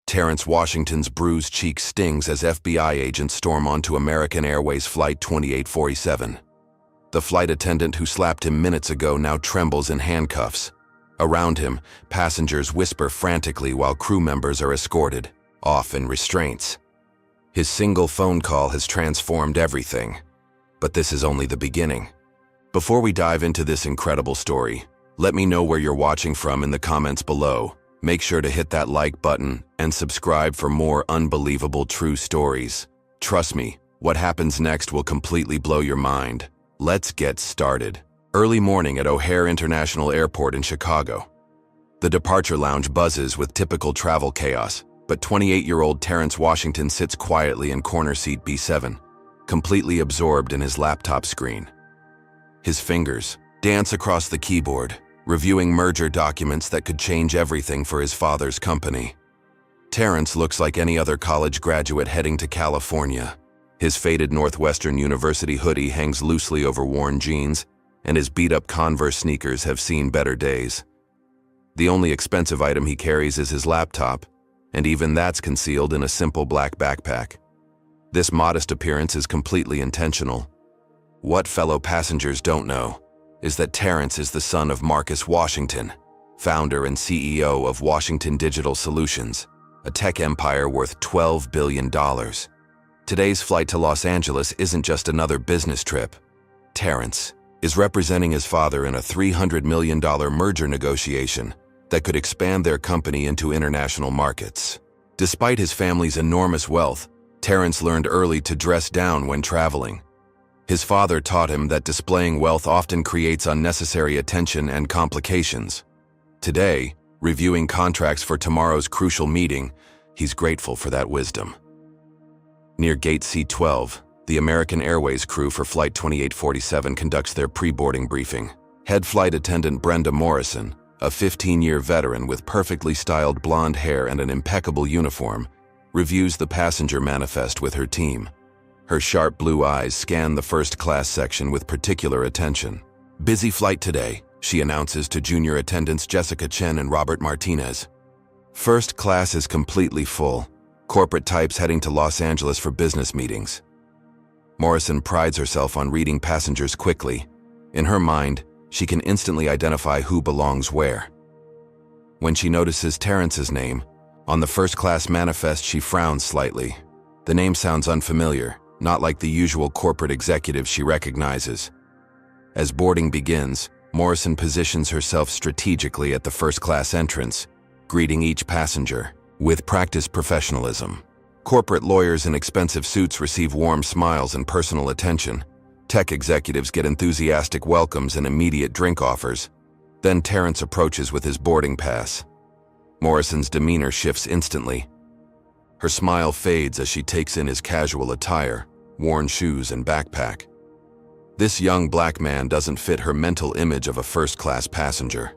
Terrence Washington's bruised cheek stings as FBI agents storm onto American Airways Flight 2847. The flight attendant who slapped him minutes ago now trembles in handcuffs. Around him, passengers whisper frantically while crew members are escorted, off in restraints. His single phone call has transformed everything. But this is only the beginning. Before we dive into this incredible story, let me know where you're watching from in the comments below. Make sure to hit that like button and subscribe for more unbelievable true stories. Trust me, what happens next will completely blow your mind. Let's get started. Early morning at O'Hare International Airport in Chicago. The departure lounge buzzes with typical travel chaos, but 28-year-old Terrence Washington sits quietly in corner seat B7, completely absorbed in his laptop screen. His fingers dance across the keyboard, reviewing merger documents that could change everything for his father's company. Terrence looks like any other college graduate heading to California. His faded Northwestern University hoodie hangs loosely over worn jeans, and his beat-up Converse sneakers have seen better days. The only expensive item he carries is his laptop, and even that's concealed in a simple black backpack. This modest appearance is completely intentional. What fellow passengers don't know is that Terrence is the son of Marcus Washington, founder and CEO of Washington Digital Solutions, a tech empire worth $12 billion. Today's flight to Los Angeles isn't just another business trip. Terrence is representing his father in a $300 million merger negotiation that could expand their company into international markets. Despite his family's enormous wealth, Terrence learned early to dress down when traveling. His father taught him that displaying wealth often creates unnecessary attention and complications. Today, reviewing contracts for tomorrow's crucial meeting, he's grateful for that wisdom. Near Gate C12, the American Airways crew for Flight 2847 conducts their pre-boarding briefing. Head flight attendant Brenda Morrison, a 15-year veteran with perfectly styled blonde hair and an impeccable uniform, reviews the passenger manifest with her team. Her sharp blue eyes scan the first-class section with particular attention. "Busy flight today," she announces to junior attendants Jessica Chen and Robert Martinez. "First class is completely full. Corporate types heading to Los Angeles for business meetings." Morrison prides herself on reading passengers quickly. In her mind, she can instantly identify who belongs where. When she notices Terrence's name, on the first-class manifest she frowns slightly. The name sounds unfamiliar, not like the usual corporate executive she recognizes. As boarding begins, Morrison positions herself strategically at the first-class entrance, greeting each passenger with practiced professionalism. Corporate lawyers in expensive suits receive warm smiles and personal attention. Tech executives get enthusiastic welcomes and immediate drink offers. Then Terrence approaches with his boarding pass. Morrison's demeanor shifts instantly. Her smile fades as she takes in his casual attire, worn shoes, and backpack. This young black man doesn't fit her mental image of a first-class passenger.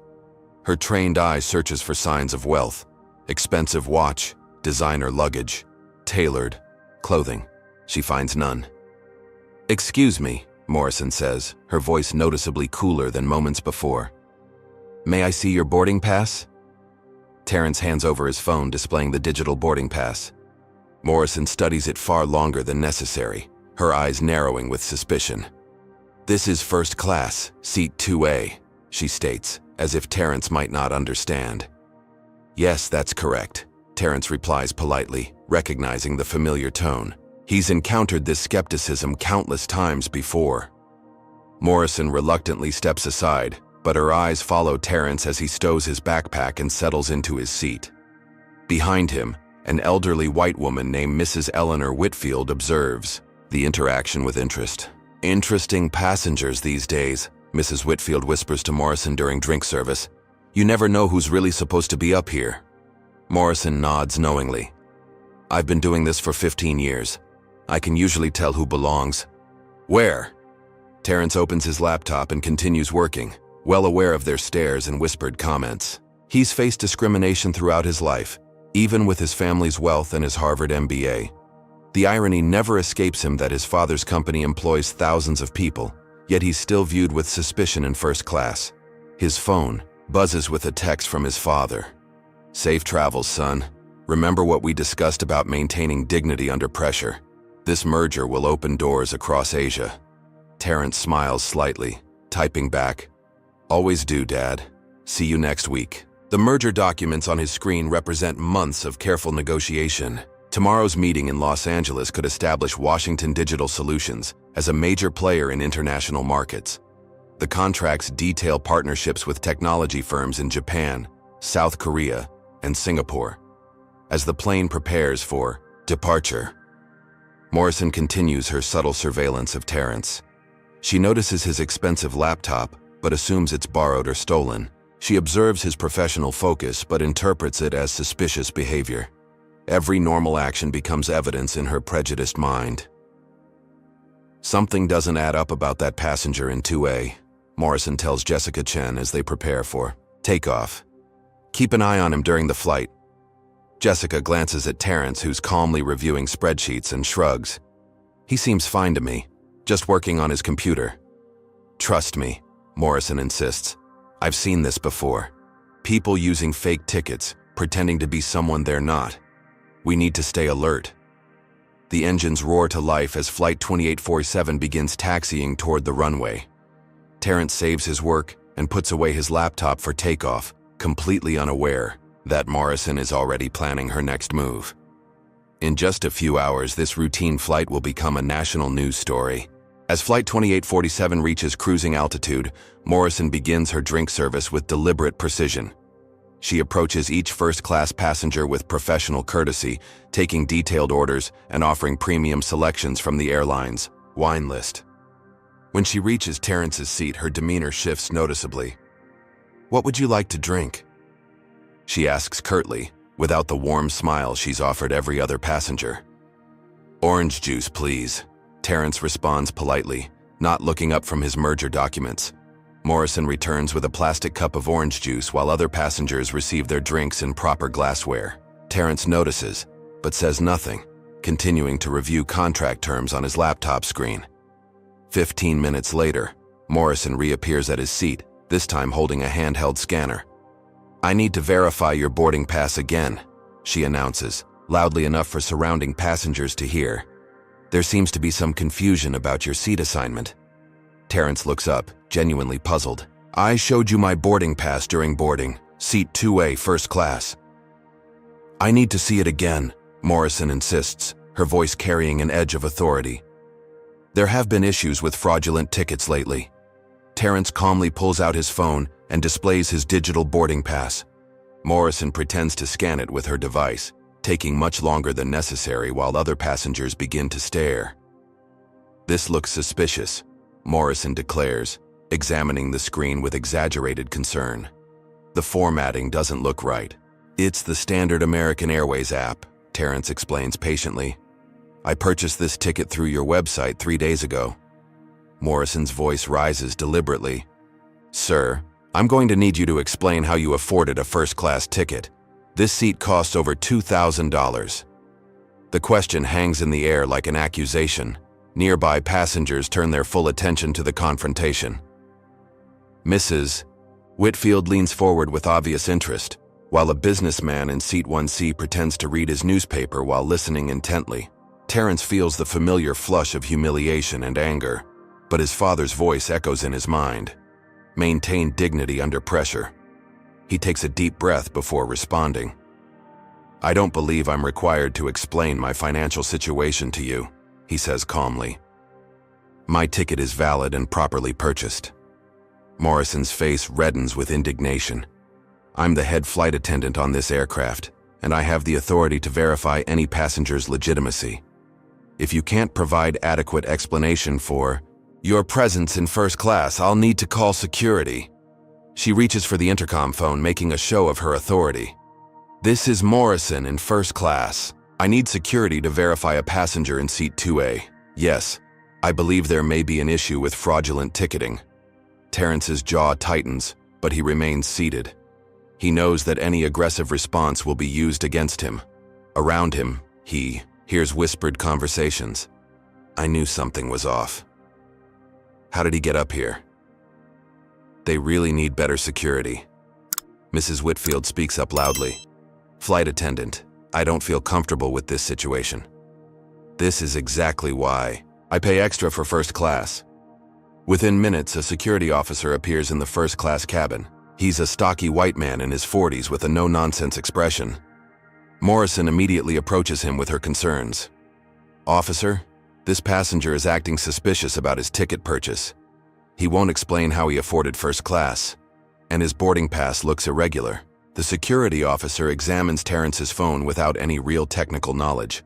Her trained eye searches for signs of wealth: expensive watch, designer luggage, tailored clothing. She finds none. "Excuse me," Morrison says, her voice noticeably cooler than moments before. "May I see your boarding pass?" Terrence hands over his phone, displaying the digital boarding pass. Morrison studies it far longer than necessary, her eyes narrowing with suspicion. "This is first class, seat 2A, she states, as if Terrence might not understand. "Yes, that's correct," Terrence replies politely, recognizing the familiar tone. He's encountered this skepticism countless times before. Morrison reluctantly steps aside, but her eyes follow Terrence as he stows his backpack and settles into his seat. Behind him, an elderly white woman named Mrs. Eleanor Whitfield observes the interaction with interest. "Interesting passengers these days," Mrs. Whitfield whispers to Morrison during drink service. "You never know who's really supposed to be up here." Morrison nods knowingly. "I've been doing this for 15 years. I can usually tell who belongs." "Where?" Terrence opens his laptop and continues working, well aware of their stares and whispered comments. He's faced discrimination throughout his life, even with his family's wealth and his Harvard MBA. The irony never escapes him that his father's company employs thousands of people, yet he's still viewed with suspicion in first class. His phone buzzes with a text from his father. "Safe travels, son. Remember what we discussed about maintaining dignity under pressure? This merger will open doors across Asia. Terrence smiles slightly, typing back, "Always do, Dad. See you next week." The merger documents on his screen represent months of careful negotiation. Tomorrow's meeting in Los Angeles could establish Washington Digital Solutions as a major player in international markets. The contracts detail partnerships with technology firms in Japan, South Korea, and Singapore. As the plane prepares for departure, Morrison continues her subtle surveillance of Terrence. She notices his expensive laptop, but assumes it's borrowed or stolen. She observes his professional focus, but interprets it as suspicious behavior. Every normal action becomes evidence in her prejudiced mind. Something doesn't add up about that passenger in 2A, Morrison tells Jessica Chen as they prepare for takeoff. Keep an eye on him during the flight. Jessica glances at Terrence, who's calmly reviewing spreadsheets, and shrugs. He seems fine to me, just working on his computer. Trust me, Morrison insists. I've seen this before. People using fake tickets, pretending to be someone they're not. We need to stay alert. The engines roar to life as Flight 2847 begins taxiing toward the runway. Terrence saves his work and puts away his laptop for takeoff, completely unaware that Morrison is already planning her next move. In just a few hours, this routine flight will become a national news story. As Flight 2847 reaches cruising altitude, Morrison begins her drink service with deliberate precision. She approaches each first-class passenger with professional courtesy, taking detailed orders and offering premium selections from the airline's wine list. When she reaches Terrence's seat, her demeanor shifts noticeably. "What would you like to drink?" she asks curtly, without the warm smile she's offered every other passenger. "Orange juice, please," Terrence responds politely, not looking up from his merger documents. Morrison returns with a plastic cup of orange juice while other passengers receive their drinks in proper glassware. Terrence notices, but says nothing, continuing to review contract terms on his laptop screen. 15 minutes later, Morrison reappears at his seat, this time holding a handheld scanner. "I need to verify your boarding pass again," she announces, loudly enough for surrounding passengers to hear. "There seems to be some confusion about your seat assignment." Terrence looks up, genuinely puzzled. "I showed you my boarding pass during boarding, seat 2A, first class." "I need to see it again," Morrison insists, her voice carrying an edge of authority. "There have been issues with fraudulent tickets lately." Terrence calmly pulls out his phone and displays his digital boarding pass. Morrison pretends to scan it with her device, taking much longer than necessary while other passengers begin to stare. "This looks suspicious," Morrison declares, examining the screen with exaggerated concern. "The formatting doesn't look right." "It's the standard American Airways app," Terrence explains patiently. "I purchased this ticket through your website 3 days ago." Morrison's voice rises deliberately. "Sir, I'm going to need you to explain how you afforded a first-class ticket. This seat costs over $2,000. The question hangs in the air like an accusation. Nearby passengers turn their full attention to the confrontation. Mrs. Whitfield leans forward with obvious interest, while a businessman in seat 1C pretends to read his newspaper while listening intently. Terrence feels the familiar flush of humiliation and anger, but his father's voice echoes in his mind. Maintain dignity under pressure. He takes a deep breath before responding. "I don't believe I'm required to explain my financial situation to you," he says calmly. "My ticket is valid and properly purchased." Morrison's face reddens with indignation. "I'm the head flight attendant on this aircraft, and I have the authority to verify any passenger's legitimacy. If you can't provide adequate explanation for your presence in first class, I'll need to call security." She reaches for the intercom phone, making a show of her authority. "This is Morrison in first class. I need security to verify a passenger in seat 2A. Yes, I believe there may be an issue with fraudulent ticketing." Terrence's jaw tightens, but he remains seated. He knows that any aggressive response will be used against him. Around him, he hears whispered conversations. "I knew something was off. How did he get up here? They really need better security." Mrs. Whitfield speaks up loudly. "Flight attendant, I don't feel comfortable with this situation. This is exactly why I pay extra for first class. Within minutes, a security officer appears in the first-class cabin. He's a stocky white man in his 40s with a no-nonsense expression. Morrison immediately approaches him with her concerns. "Officer, this passenger is acting suspicious about his ticket purchase. He won't explain how he afforded first class, and his boarding pass looks irregular." The security officer examines Terrence's phone without any real technical knowledge.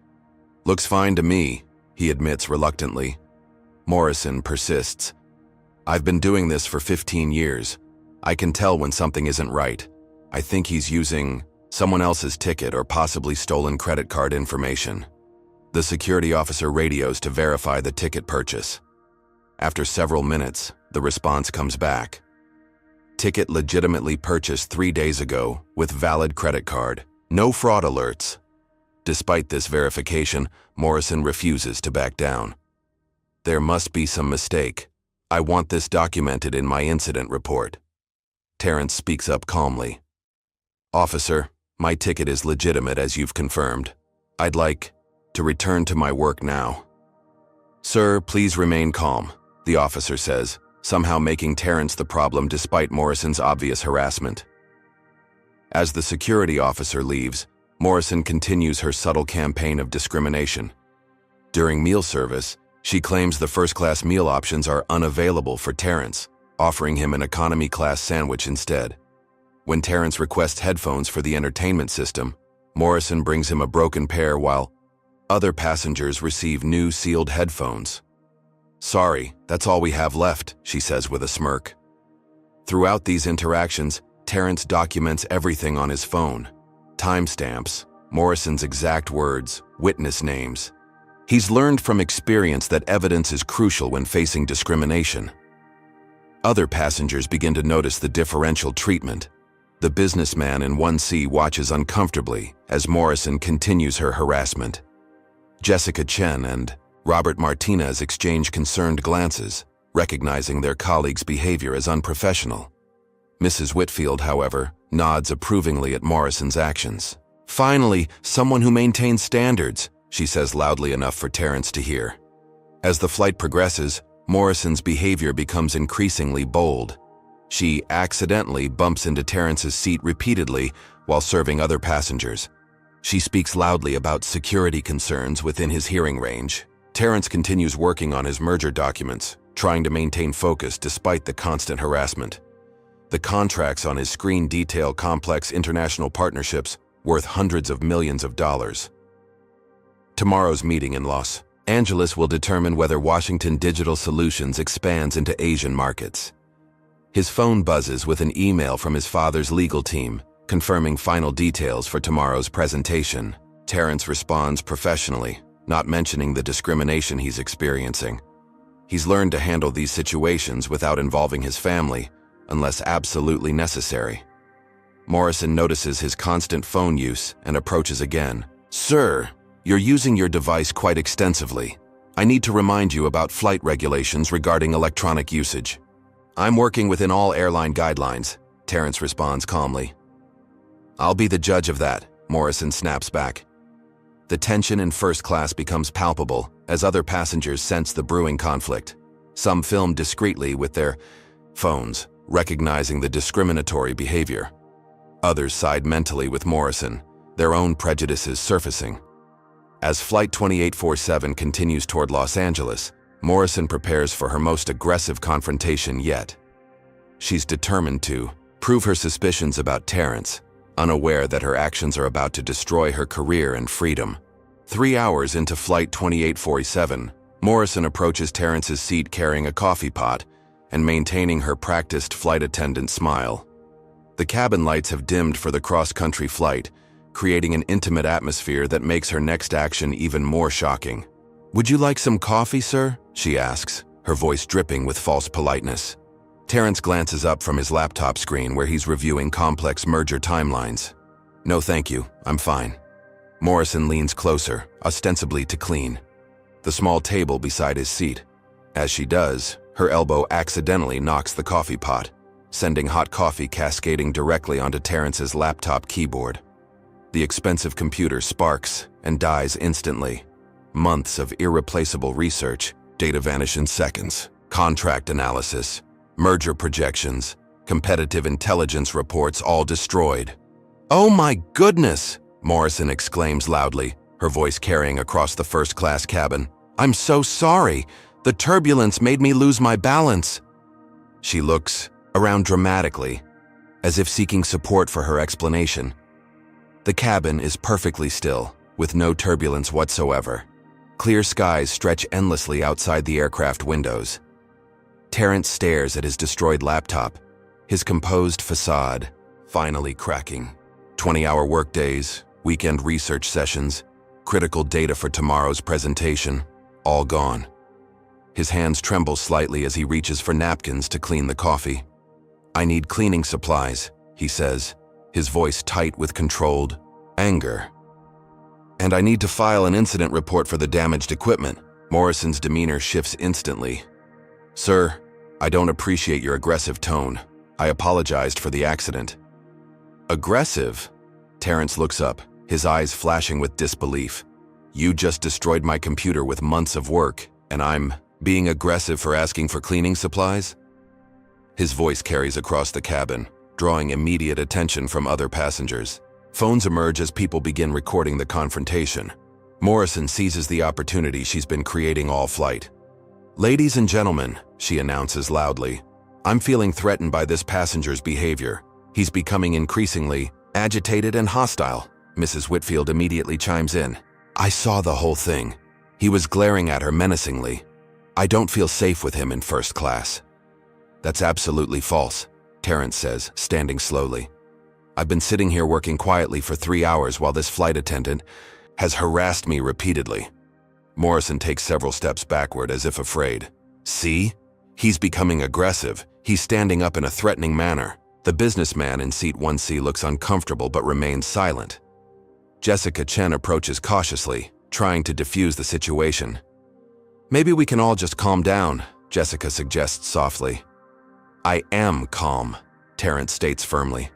"Looks fine to me," he admits reluctantly. Morrison persists. "I've been doing this for 15 years. I can tell when something isn't right. I think he's using someone else's ticket or possibly stolen credit card information." The security officer radios to verify the ticket purchase. After several minutes, the response comes back. "Ticket legitimately purchased 3 days ago with valid credit card. No fraud alerts." Despite this verification, Morrison refuses to back down. "There must be some mistake. I want this documented in my incident report." Terrence speaks up calmly. "Officer, my ticket is legitimate as you've confirmed. I'd like to return to my work now." "Sir, please remain calm," the officer says, somehow making Terrence the problem despite Morrison's obvious harassment. As the security officer leaves, Morrison continues her subtle campaign of discrimination. During meal service, she claims the first-class meal options are unavailable for Terrence, offering him an economy-class sandwich instead. When Terrence requests headphones for the entertainment system, Morrison brings him a broken pair while other passengers receive new sealed headphones. "Sorry, that's all we have left," she says with a smirk. Throughout these interactions, Terrence documents everything on his phone. Timestamps, Morrison's exact words, witness names. He's learned from experience that evidence is crucial when facing discrimination. Other passengers begin to notice the differential treatment. The businessman in 1C watches uncomfortably as Morrison continues her harassment. Jessica Chen and Robert Martinez exchange concerned glances, recognizing their colleague's behavior as unprofessional. Mrs. Whitfield, however, nods approvingly at Morrison's actions. "Finally, someone who maintains standards," she says loudly enough for Terrence to hear. As the flight progresses, Morrison's behavior becomes increasingly bold. She accidentally bumps into Terrence's seat repeatedly while serving other passengers. She speaks loudly about security concerns within his hearing range. Terrence continues working on his merger documents, trying to maintain focus despite the constant harassment. The contracts on his screen detail complex international partnerships worth hundreds of millions of dollars. Tomorrow's meeting in Los Angeles will determine whether Washington Digital Solutions expands into Asian markets. His phone buzzes with an email from his father's legal team, confirming final details for tomorrow's presentation. Terrence responds professionally, not mentioning the discrimination he's experiencing. He's learned to handle these situations without involving his family, unless absolutely necessary. Morrison notices his constant phone use and approaches again. "Sir, you're using your device quite extensively. I need to remind you about flight regulations regarding electronic usage." "I'm working within all airline guidelines," Terrence responds calmly. "I'll be the judge of that," Morrison snaps back. The tension in first class becomes palpable as other passengers sense the brewing conflict. Some film discreetly with their phones, recognizing the discriminatory behavior. Others side mentally with Morrison, their own prejudices surfacing. As Flight 2847 continues toward Los Angeles, Morrison prepares for her most aggressive confrontation yet. She's determined to prove her suspicions about Terrence, unaware that her actions are about to destroy her career and freedom. 3 hours into Flight 2847, Morrison approaches Terrence's seat carrying a coffee pot and maintaining her practiced flight attendant smile. The cabin lights have dimmed for the cross-country flight, creating an intimate atmosphere that makes her next action even more shocking. "Would you like some coffee, sir?" she asks, her voice dripping with false politeness. Terrence glances up from his laptop screen where he's reviewing complex merger timelines. "No, thank you. I'm fine." Morrison leans closer, ostensibly to clean the small table beside his seat. As she does, her elbow accidentally knocks the coffee pot, sending hot coffee cascading directly onto Terrence's laptop keyboard. The expensive computer sparks and dies instantly. Months of irreplaceable research, data vanish in seconds. Contract analysis, merger projections, competitive intelligence reports all destroyed. "Oh my goodness!" Morrison exclaims loudly, her voice carrying across the first-class cabin. "I'm so sorry. The turbulence made me lose my balance." She looks around dramatically, as if seeking support for her explanation. The cabin is perfectly still, with no turbulence whatsoever. Clear skies stretch endlessly outside the aircraft windows. Terrence stares at his destroyed laptop, his composed facade finally cracking. 20-hour workdays, weekend research sessions, critical data for tomorrow's presentation, all gone. His hands tremble slightly as he reaches for napkins to clean the coffee. "I need cleaning supplies," he says, his voice tight with controlled anger. "And I need to file an incident report for the damaged equipment." Morrison's demeanor shifts instantly. "Sir, I don't appreciate your aggressive tone. I apologized for the accident." "Aggressive?" Terrence looks up, his eyes flashing with disbelief. "You just destroyed my computer with months of work, and I'm being aggressive for asking for cleaning supplies?" His voice carries across the cabin, drawing immediate attention from other passengers. Phones emerge as people begin recording the confrontation. Morrison seizes the opportunity she's been creating all flight. "Ladies and gentlemen," she announces loudly, "I'm feeling threatened by this passenger's behavior. He's becoming increasingly agitated and hostile." Mrs. Whitfield immediately chimes in. "I saw the whole thing. He was glaring at her menacingly. I don't feel safe with him in first class." "That's absolutely false," Terrence says, standing slowly. "I've been sitting here working quietly for 3 hours while this flight attendant has harassed me repeatedly." Morrison takes several steps backward as if afraid. "See? He's becoming aggressive. He's standing up in a threatening manner." The businessman in seat 1C looks uncomfortable but remains silent. Jessica Chen approaches cautiously, trying to defuse the situation. "Maybe we can all just calm down," Jessica suggests softly. "I am calm," Terrence states firmly.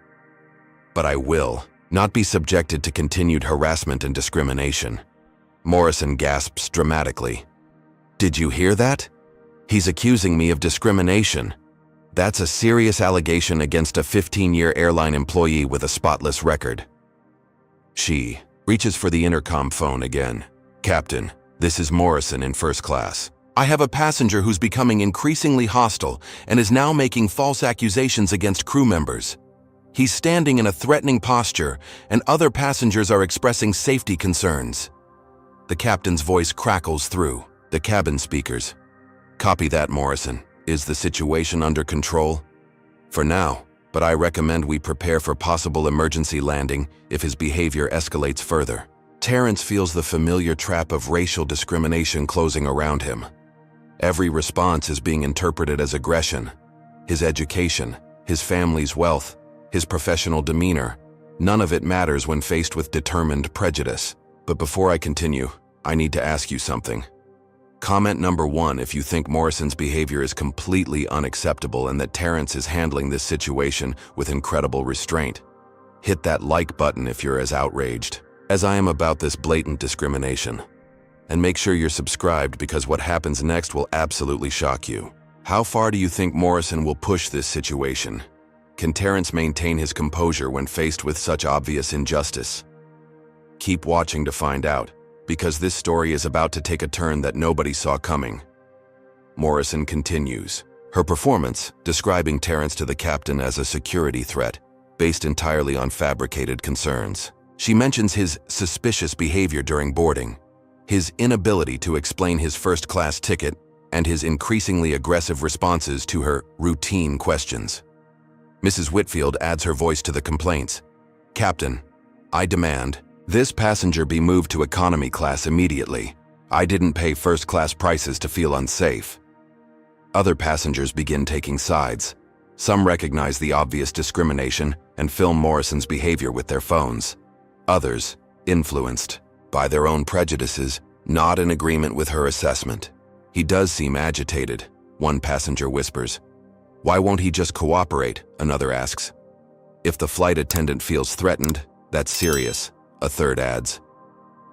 "But I will not be subjected to continued harassment and discrimination." Morrison gasps dramatically. "Did you hear that? He's accusing me of discrimination. That's a serious allegation against a 15-year airline employee with a spotless record." She reaches for the intercom phone again. "Captain, this is Morrison in first class. I have a passenger who's becoming increasingly hostile and is now making false accusations against crew members. He's standing in a threatening posture, and other passengers are expressing safety concerns." The captain's voice crackles through the cabin speakers. "Copy that, Morrison. Is the situation under control?" "For now, but I recommend we prepare for possible emergency landing if his behavior escalates further." Terrence feels the familiar trap of racial discrimination closing around him. Every response is being interpreted as aggression. His education, his family's wealth, his professional demeanor, none of it matters when faced with determined prejudice. But before I continue, I need to ask you something. Comment number 1 if you think Morrison's behavior is completely unacceptable and that Terrence is handling this situation with incredible restraint. Hit that like button if you're as outraged as I am about this blatant discrimination. And make sure you're subscribed because what happens next will absolutely shock you. How far do you think Morrison will push this situation? Can Terrence maintain his composure when faced with such obvious injustice? Keep watching to find out, because this story is about to take a turn that nobody saw coming. Morrison continues her performance, describing Terrence to the captain as a security threat, based entirely on fabricated concerns. She mentions his suspicious behavior during boarding, his inability to explain his first-class ticket, and his increasingly aggressive responses to her routine questions. Mrs. Whitfield adds her voice to the complaints. "Captain, I demand this passenger be moved to economy class immediately. I didn't pay first-class prices to feel unsafe." Other passengers begin taking sides. Some recognize the obvious discrimination and film Morrison's behavior with their phones. Others, influenced by their own prejudices, nod in agreement with her assessment. "He does seem agitated," one passenger whispers. "Why won't he just cooperate?" another asks. "If the flight attendant feels threatened, that's serious. a third adds.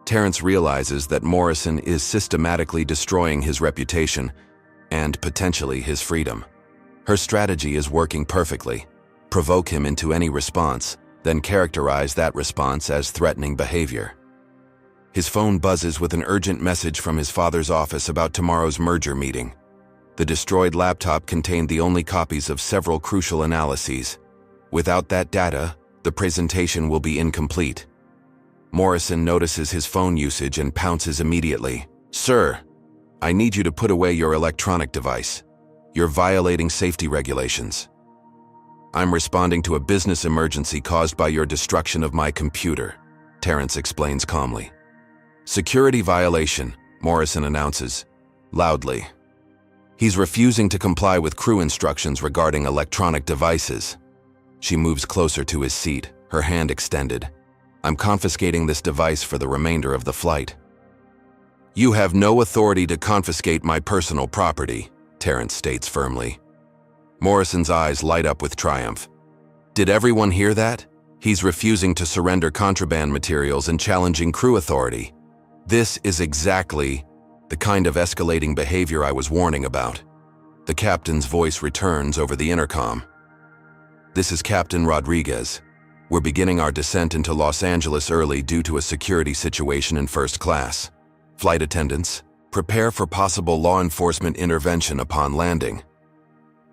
Terrence realizes that Morrison is systematically destroying his reputation and potentially his freedom. Her strategy is working perfectly. Provoke him into any response, then characterize that response as threatening behavior. His phone buzzes with an urgent message from his father's office about tomorrow's merger meeting. The destroyed laptop contained the only copies of several crucial analyses. Without that data, the presentation will be incomplete. Morrison notices his phone usage and pounces immediately. "Sir, I need you to put away your electronic device. You're violating safety regulations." "I'm responding to a business emergency caused by your destruction of my computer," Terrence explains calmly. "Security violation," Morrison announces, loudly. He's refusing to comply with crew instructions regarding electronic devices. She moves closer to his seat, her hand extended. "I'm confiscating this device for the remainder of the flight." "You have no authority to confiscate my personal property," Terrence states firmly. Morrison's eyes light up with triumph. Did everyone hear that? He's refusing to surrender contraband materials and challenging crew authority. This is exactly the kind of escalating behavior I was warning about. The captain's voice returns over the intercom. "This is Captain Rodriguez. We're beginning our descent into Los Angeles early due to a security situation in first class. Flight attendants, prepare for possible law enforcement intervention upon landing."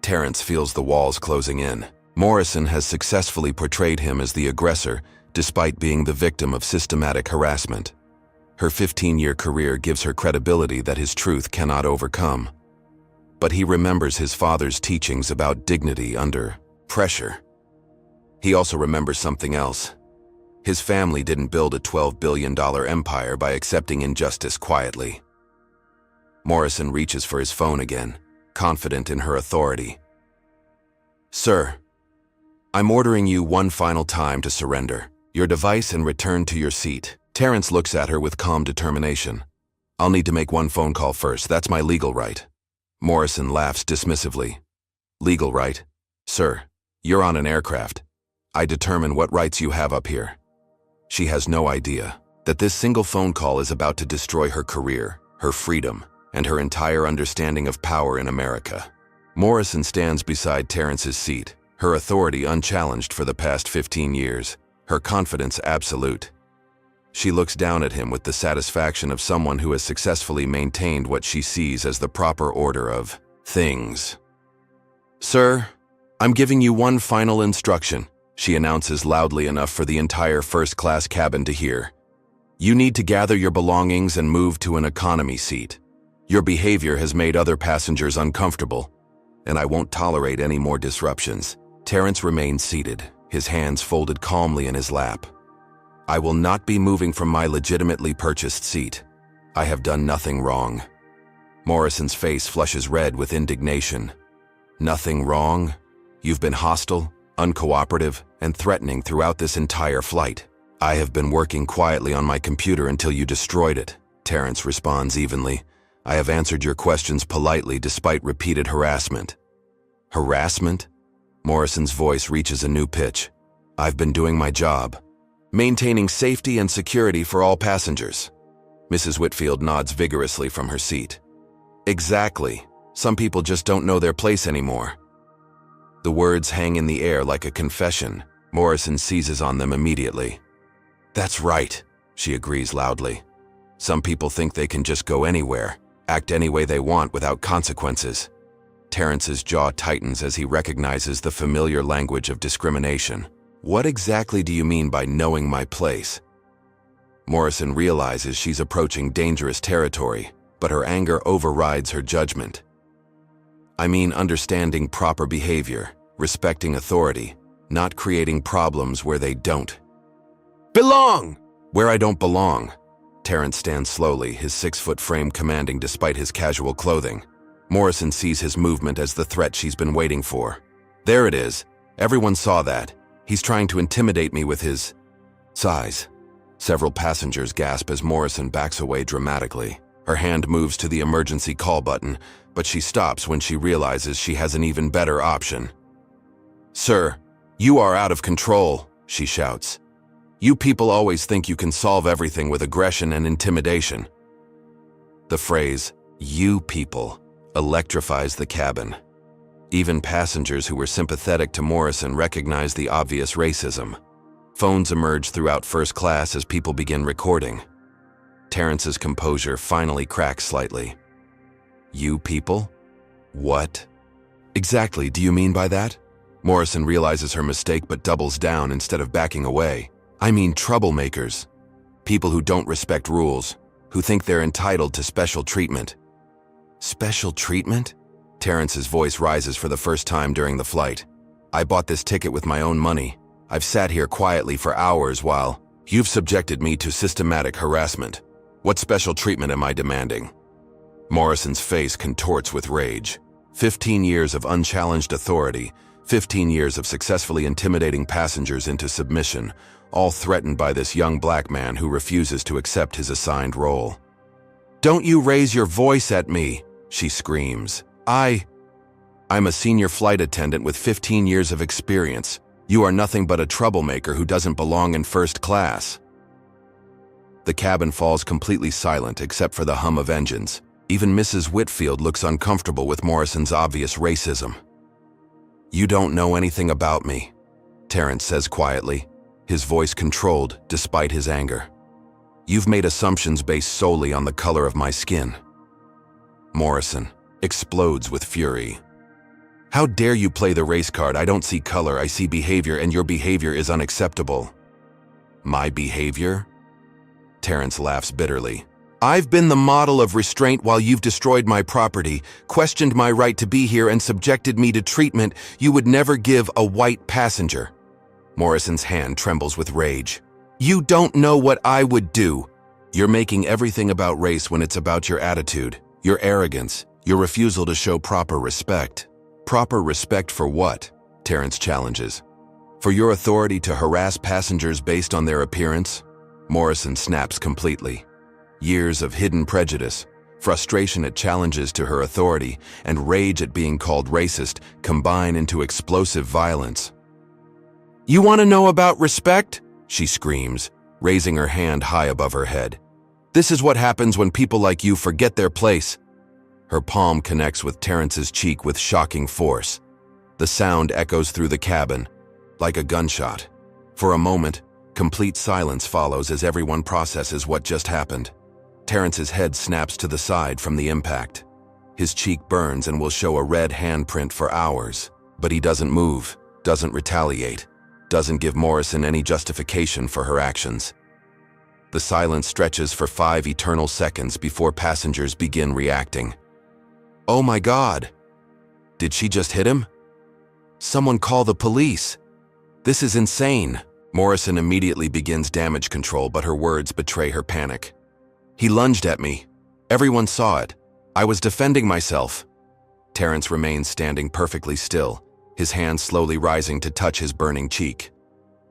Terrence feels the walls closing in. Morrison has successfully portrayed him as the aggressor, despite being the victim of systematic harassment. Her 15-year career gives her credibility that his truth cannot overcome. But he remembers his father's teachings about dignity under pressure. He also remembers something else. His family didn't build a $12 billion empire by accepting injustice quietly. Morrison reaches for his phone again, confident in her authority. "Sir, I'm ordering you one final time to surrender your device and return to your seat." Terrence looks at her with calm determination. "I'll need to make one phone call first. That's my legal right." Morrison laughs dismissively. "Legal right? Sir, you're on an aircraft. I determine what rights you have up here." She has no idea that this single phone call is about to destroy her career, her freedom, and her entire understanding of power in America. Morrison stands beside Terrence's seat, her authority unchallenged for the past 15 years, her confidence absolute. She looks down at him with the satisfaction of someone who has successfully maintained what she sees as the proper order of things. "Sir, I'm giving you one final instruction," she announces loudly enough for the entire first-class cabin to hear. "You need to gather your belongings and move to an economy seat. Your behavior has made other passengers uncomfortable, and I won't tolerate any more disruptions." Terrence remains seated, his hands folded calmly in his lap. "I will not be moving from my legitimately purchased seat. I have done nothing wrong." Morrison's face flushes red with indignation. "Nothing wrong? You've been hostile, uncooperative, and threatening throughout this entire flight. I have been working quietly on my computer until you destroyed it," Terrence responds evenly. "I have answered your questions politely despite repeated harassment." "Harassment?" Morrison's voice reaches a new pitch. "I've been doing my job, maintaining safety and security for all passengers." Mrs. Whitfield nods vigorously from her seat. "Exactly. Some people just don't know their place anymore." The words hang in the air like a confession. Morrison seizes on them immediately. "That's right," she agrees loudly. "Some people think they can just go anywhere, act any way they want without consequences." Terrence's jaw tightens as he recognizes the familiar language of discrimination. "What exactly do you mean by knowing my place?" Morrison realizes she's approaching dangerous territory, but her anger overrides her judgment. "I mean understanding proper behavior, respecting authority, not creating problems where they don't." "Belong!" "Where I don't belong." Terrence stands slowly, his 6-foot frame commanding despite his casual clothing. Morrison sees his movement as the threat she's been waiting for. "There it is. Everyone saw that. He's trying to intimidate me with his size." Several passengers gasp as Morrison backs away dramatically. Her hand moves to the emergency call button, but she stops when she realizes she has an even better option. "Sir, you are out of control," she shouts. You people always think you can solve everything with aggression and intimidation. The phrase, "you people," electrifies the cabin. Even passengers who were sympathetic to Morrison recognized the obvious racism. Phones emerge throughout first class as people begin recording. Terrence's composure finally cracks slightly. You people? What? Exactly do you mean by that? Morrison realizes her mistake but doubles down instead of backing away. I mean troublemakers. People who don't respect rules, who think they're entitled to special treatment. Special treatment? Terrence's voice rises for the first time during the flight. I bought this ticket with my own money. I've sat here quietly for hours while you've subjected me to systematic harassment. What special treatment am I demanding? Morrison's face contorts with rage. 15 years of unchallenged authority, 15 years of successfully intimidating passengers into submission, all threatened by this young black man who refuses to accept his assigned role. Don't you raise your voice at me, she screams. I'm a senior flight attendant with 15 years of experience. You are nothing but a troublemaker who doesn't belong in first class. The cabin falls completely silent except for the hum of engines. Even Mrs. Whitfield looks uncomfortable with Morrison's obvious racism. You don't know anything about me, Terrence says quietly, his voice controlled despite his anger. You've made assumptions based solely on the color of my skin. Morrison explodes with fury. How dare you play the race card? I don't see color, I see behavior, and your behavior is unacceptable. My behavior? Terrence laughs bitterly. I've been the model of restraint while you've destroyed my property, questioned my right to be here, and subjected me to treatment you would never give a white passenger. Morrison's hand trembles with rage. You don't know what I would do. You're making everything about race when it's about your attitude, your arrogance, your refusal to show proper respect. Proper respect for what? Terrence challenges. For your authority to harass passengers based on their appearance? Morrison snaps completely. Years of hidden prejudice, frustration at challenges to her authority, and rage at being called racist combine into explosive violence. You want to know about respect? She screams, raising her hand high above her head. This is what happens when people like you forget their place. Her palm connects with Terrence's cheek with shocking force. The sound echoes through the cabin, like a gunshot. For a moment, complete silence follows as everyone processes what just happened. Terrence's head snaps to the side from the impact. His cheek burns and will show a red handprint for hours, but he doesn't move, doesn't retaliate, doesn't give Morrison any justification for her actions. The silence stretches for 5 eternal seconds before passengers begin reacting. Oh my God! Did she just hit him? Someone call the police! This is insane! Morrison immediately begins damage control, but her words betray her panic. He lunged at me. Everyone saw it. I was defending myself. Terrence remains standing perfectly still, his hand slowly rising to touch his burning cheek.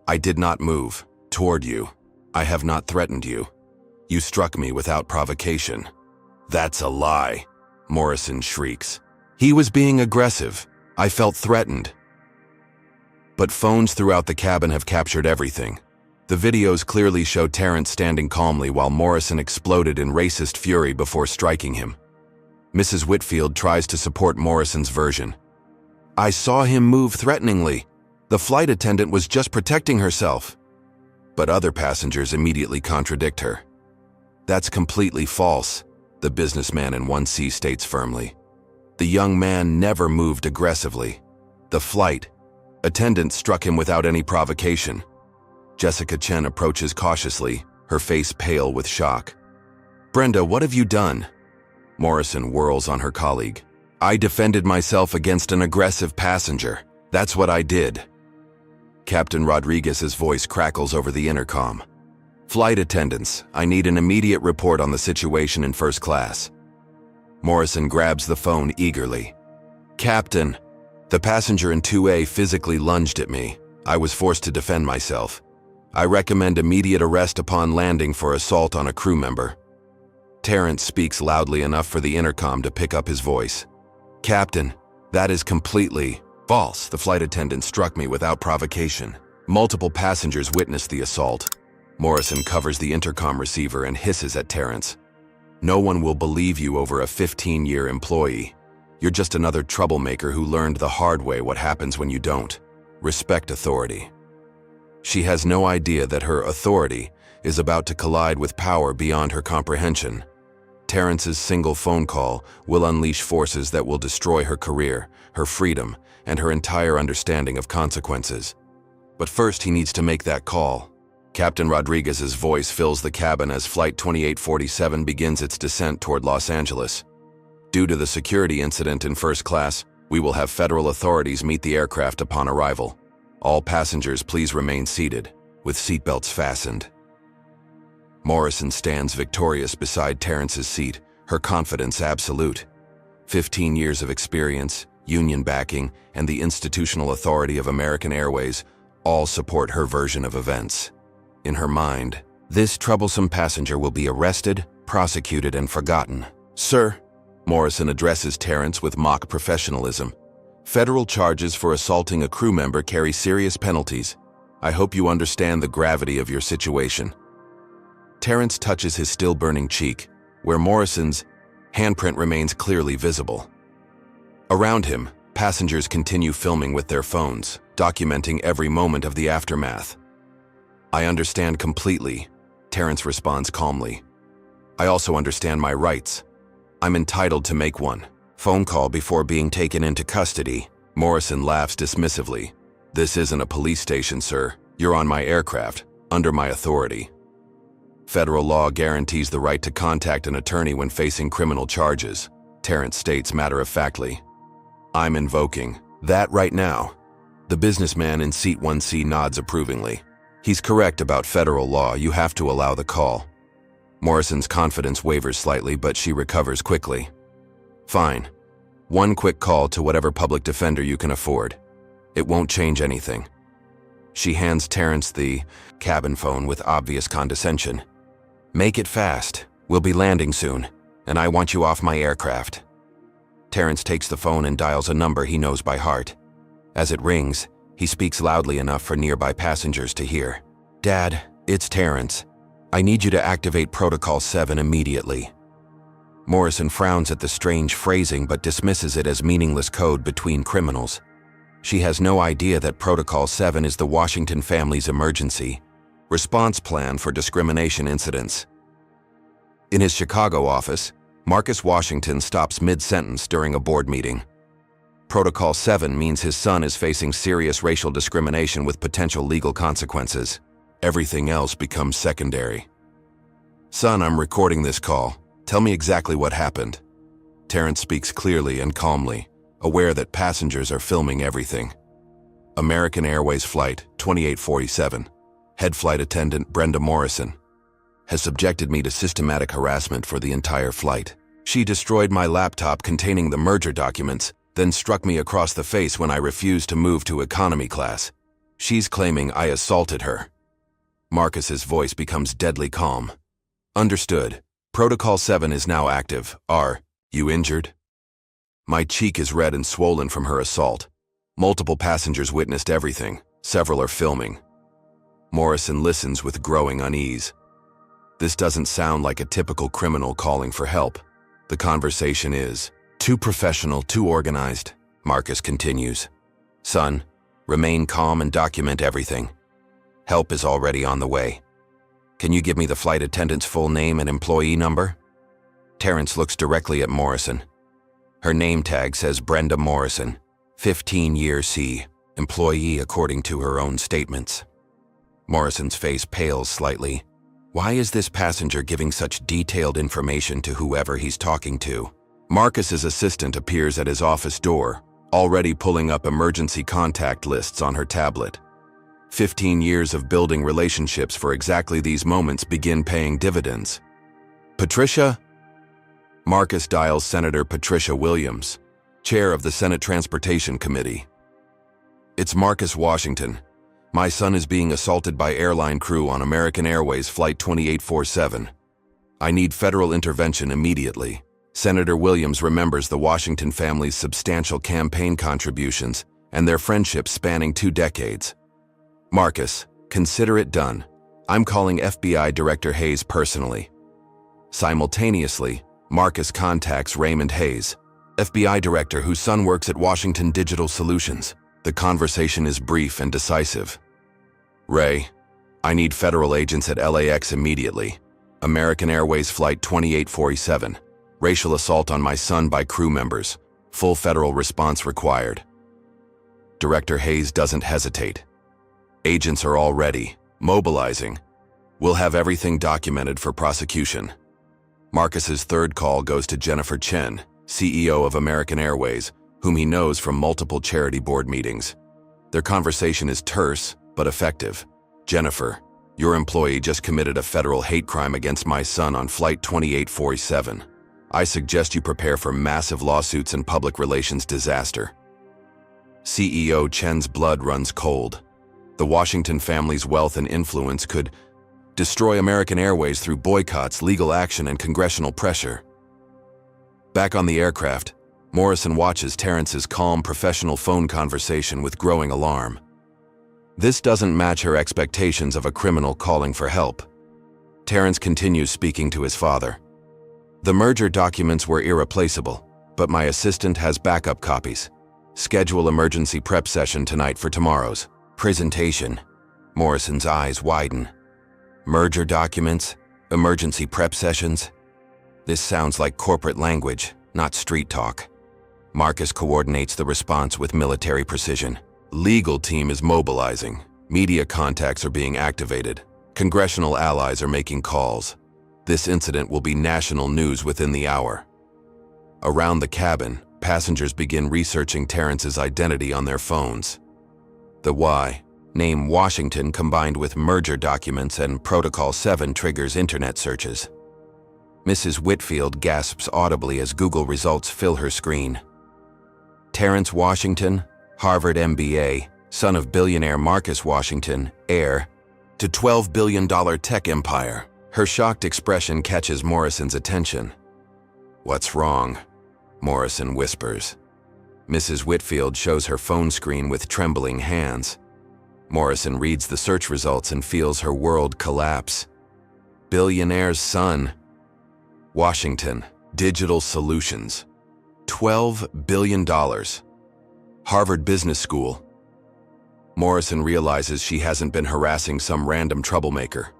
I did not move toward you. I have not threatened you. You struck me without provocation. That's a lie, Morrison shrieks. He was being aggressive. I felt threatened. But phones throughout the cabin have captured everything. The videos clearly show Terrence standing calmly while Morrison exploded in racist fury before striking him. Mrs. Whitfield tries to support Morrison's version. I saw him move threateningly. The flight attendant was just protecting herself. But other passengers immediately contradict her. That's completely false, the businessman in 1C states firmly. The young man never moved aggressively. The flight attendant struck him without any provocation. Jessica Chen approaches cautiously, her face pale with shock. Brenda, what have you done? Morrison whirls on her colleague. I defended myself against an aggressive passenger. That's what I did. Captain Rodriguez's voice crackles over the intercom. Flight attendants, I need an immediate report on the situation in first class. Morrison grabs the phone eagerly. Captain, the passenger in 2A physically lunged at me. I was forced to defend myself. I recommend immediate arrest upon landing for assault on a crew member. Terrence speaks loudly enough for the intercom to pick up his voice. Captain, that is completely false. The flight attendant struck me without provocation. Multiple passengers witnessed the assault. Morrison covers the intercom receiver and hisses at Terrence. No one will believe you over a 15-year employee. You're just another troublemaker who learned the hard way what happens when you don't. Respect authority. She has no idea that her authority is about to collide with power beyond her comprehension. Terrence's single phone call will unleash forces that will destroy her career, her freedom, and her entire understanding of consequences. But first he needs to make that call. Captain Rodriguez's voice fills the cabin as Flight 2847 begins its descent toward Los Angeles. Due to the security incident in first class, we will have federal authorities meet the aircraft upon arrival. All passengers please remain seated, with seatbelts fastened. Morrison stands victorious beside Terrence's seat, her confidence absolute. 15 years of experience, union backing, and the institutional authority of American Airways all support her version of events. In her mind, this troublesome passenger will be arrested, prosecuted, and forgotten. "Sir," Morrison addresses Terrence with mock professionalism, "federal charges for assaulting a crew member carry serious penalties. I hope you understand the gravity of your situation." Terrence touches his still-burning cheek, where Morrison's handprint remains clearly visible. Around him, passengers continue filming with their phones, documenting every moment of the aftermath. "I understand completely," Terrence responds calmly. "I also understand my rights. I'm entitled to make one phone call before being taken into custody." Morrison laughs dismissively. "This isn't a police station, sir. You're on my aircraft, under my authority. Federal law guarantees the right to contact an attorney when facing criminal charges," Terrence states matter-of-factly. "I'm invoking that right now." The businessman in seat 1C nods approvingly. He's correct about federal law. You have to allow the call. Morrison's confidence wavers slightly, but she recovers quickly. "Fine. One quick call to whatever public defender you can afford. It won't change anything." She hands Terrence the cabin phone with obvious condescension. "Make it fast. We'll be landing soon, and I want you off my aircraft." Terrence takes the phone and dials a number he knows by heart. As it rings, he speaks loudly enough for nearby passengers to hear. "Dad, it's Terrence. I need you to activate Protocol 7 immediately." Morrison frowns at the strange phrasing but dismisses it as meaningless code between criminals. She has no idea that Protocol 7 is the Washington family's emergency response plan for discrimination incidents. In his Chicago office, Marcus Washington stops mid-sentence during a board meeting. Protocol 7 means his son is facing serious racial discrimination with potential legal consequences. Everything else becomes secondary. "Son, I'm recording this call. Tell me exactly what happened." Terrence speaks clearly and calmly, aware that passengers are filming everything. "American Airways Flight 2847, head flight attendant Brenda Morrison, has subjected me to systematic harassment for the entire flight. She destroyed my laptop containing the merger documents, then struck me across the face when I refused to move to economy class. She's claiming I assaulted her." Marcus's voice becomes deadly calm. "Understood. Protocol 7 is now active. Are you injured?" My cheek is red and swollen from her assault. Multiple passengers witnessed everything. Several are filming. Morrison listens with growing unease. This doesn't sound like a typical criminal calling for help. The conversation is too professional, too organized. Marcus continues. "Son, remain calm and document everything. Help is already on the way. Can you give me the flight attendant's full name and employee number?" Terrence looks directly at Morrison. Her name tag says Brenda Morrison, 15-year C, employee according to her own statements. Morrison's face pales slightly. Why is this passenger giving such detailed information to whoever he's talking to? Marcus's assistant appears at his office door, already pulling up emergency contact lists on her tablet. 15 years of building relationships for exactly these moments begin paying dividends. "Patricia?" Marcus dials Senator Patricia Williams, chair of the Senate Transportation Committee. "It's Marcus Washington. My son is being assaulted by airline crew on American Airways Flight 2847. I need federal intervention immediately." Senator Williams remembers the Washington family's substantial campaign contributions and their friendship spanning 2 decades. "Marcus, consider it done. I'm calling FBI Director Hayes personally. Simultaneously, Marcus contacts Raymond Hayes, FBI Director whose son works at Washington Digital Solutions. The conversation is brief and decisive. Ray, I need federal agents at LAX immediately. American Airways Flight 2847. Racial assault on my son by crew members. Full federal response required. Director Hayes doesn't hesitate. Agents are all ready, mobilizing. We'll have everything documented for prosecution. Marcus's third call goes to Jennifer Chen, CEO of American Airways, whom he knows from multiple charity board meetings. Their conversation is terse, but effective. Jennifer, your employee just committed a federal hate crime against my son on Flight 2847. I suggest you prepare for massive lawsuits and public relations disaster. CEO Chen's blood runs cold. The Washington family's wealth and influence could destroy American Airways through boycotts, legal action, and congressional pressure. Back on the aircraft, Morrison watches Terrence's calm, professional phone conversation with growing alarm. This doesn't match her expectations of a criminal calling for help. Terrence continues speaking to his father. The merger documents were irreplaceable, but my assistant has backup copies. Schedule emergency prep session tonight for tomorrow's presentation. Morrison's eyes widen. Merger documents? Emergency prep sessions? This sounds like corporate language, not street talk. Marcus coordinates the response with military precision. Legal team is mobilizing. Media contacts are being activated. Congressional allies are making calls. This incident will be national news within the hour. Around the cabin, passengers begin researching Terrence's identity on their phones. The Y, name Washington combined with merger documents and Protocol 7 triggers internet searches. Mrs. Whitfield gasps audibly as Google results fill her screen. Terrence Washington, Harvard MBA, son of billionaire Marcus Washington, heir to $12 billion tech empire. Her shocked expression catches Morrison's attention. "What's wrong?" Morrison whispers. Mrs. Whitfield shows her phone screen with trembling hands. Morrison reads the search results and feels her world collapse. Billionaire's son. Washington, Digital Solutions. $12 billion. Harvard Business School. Morrison realizes she hasn't been harassing some random troublemaker.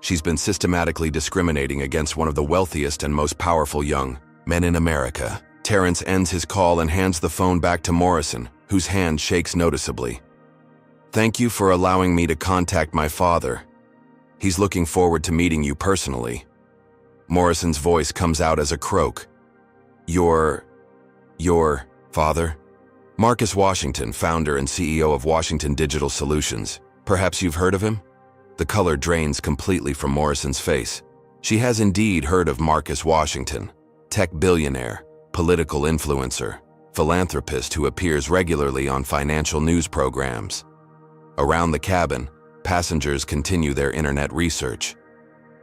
She's been systematically discriminating against one of the wealthiest and most powerful young men in America. Terrence ends his call and hands the phone back to Morrison, whose hand shakes noticeably. "Thank you for allowing me to contact my father. He's looking forward to meeting you personally." Morrison's voice comes out as a croak. Your father?" "Marcus Washington, founder and CEO of Washington Digital Solutions. Perhaps you've heard of him?" The color drains completely from Morrison's face. She has indeed heard of Marcus Washington, tech billionaire, political influencer, philanthropist who appears regularly on financial news programs. Around the cabin, passengers continue their internet research.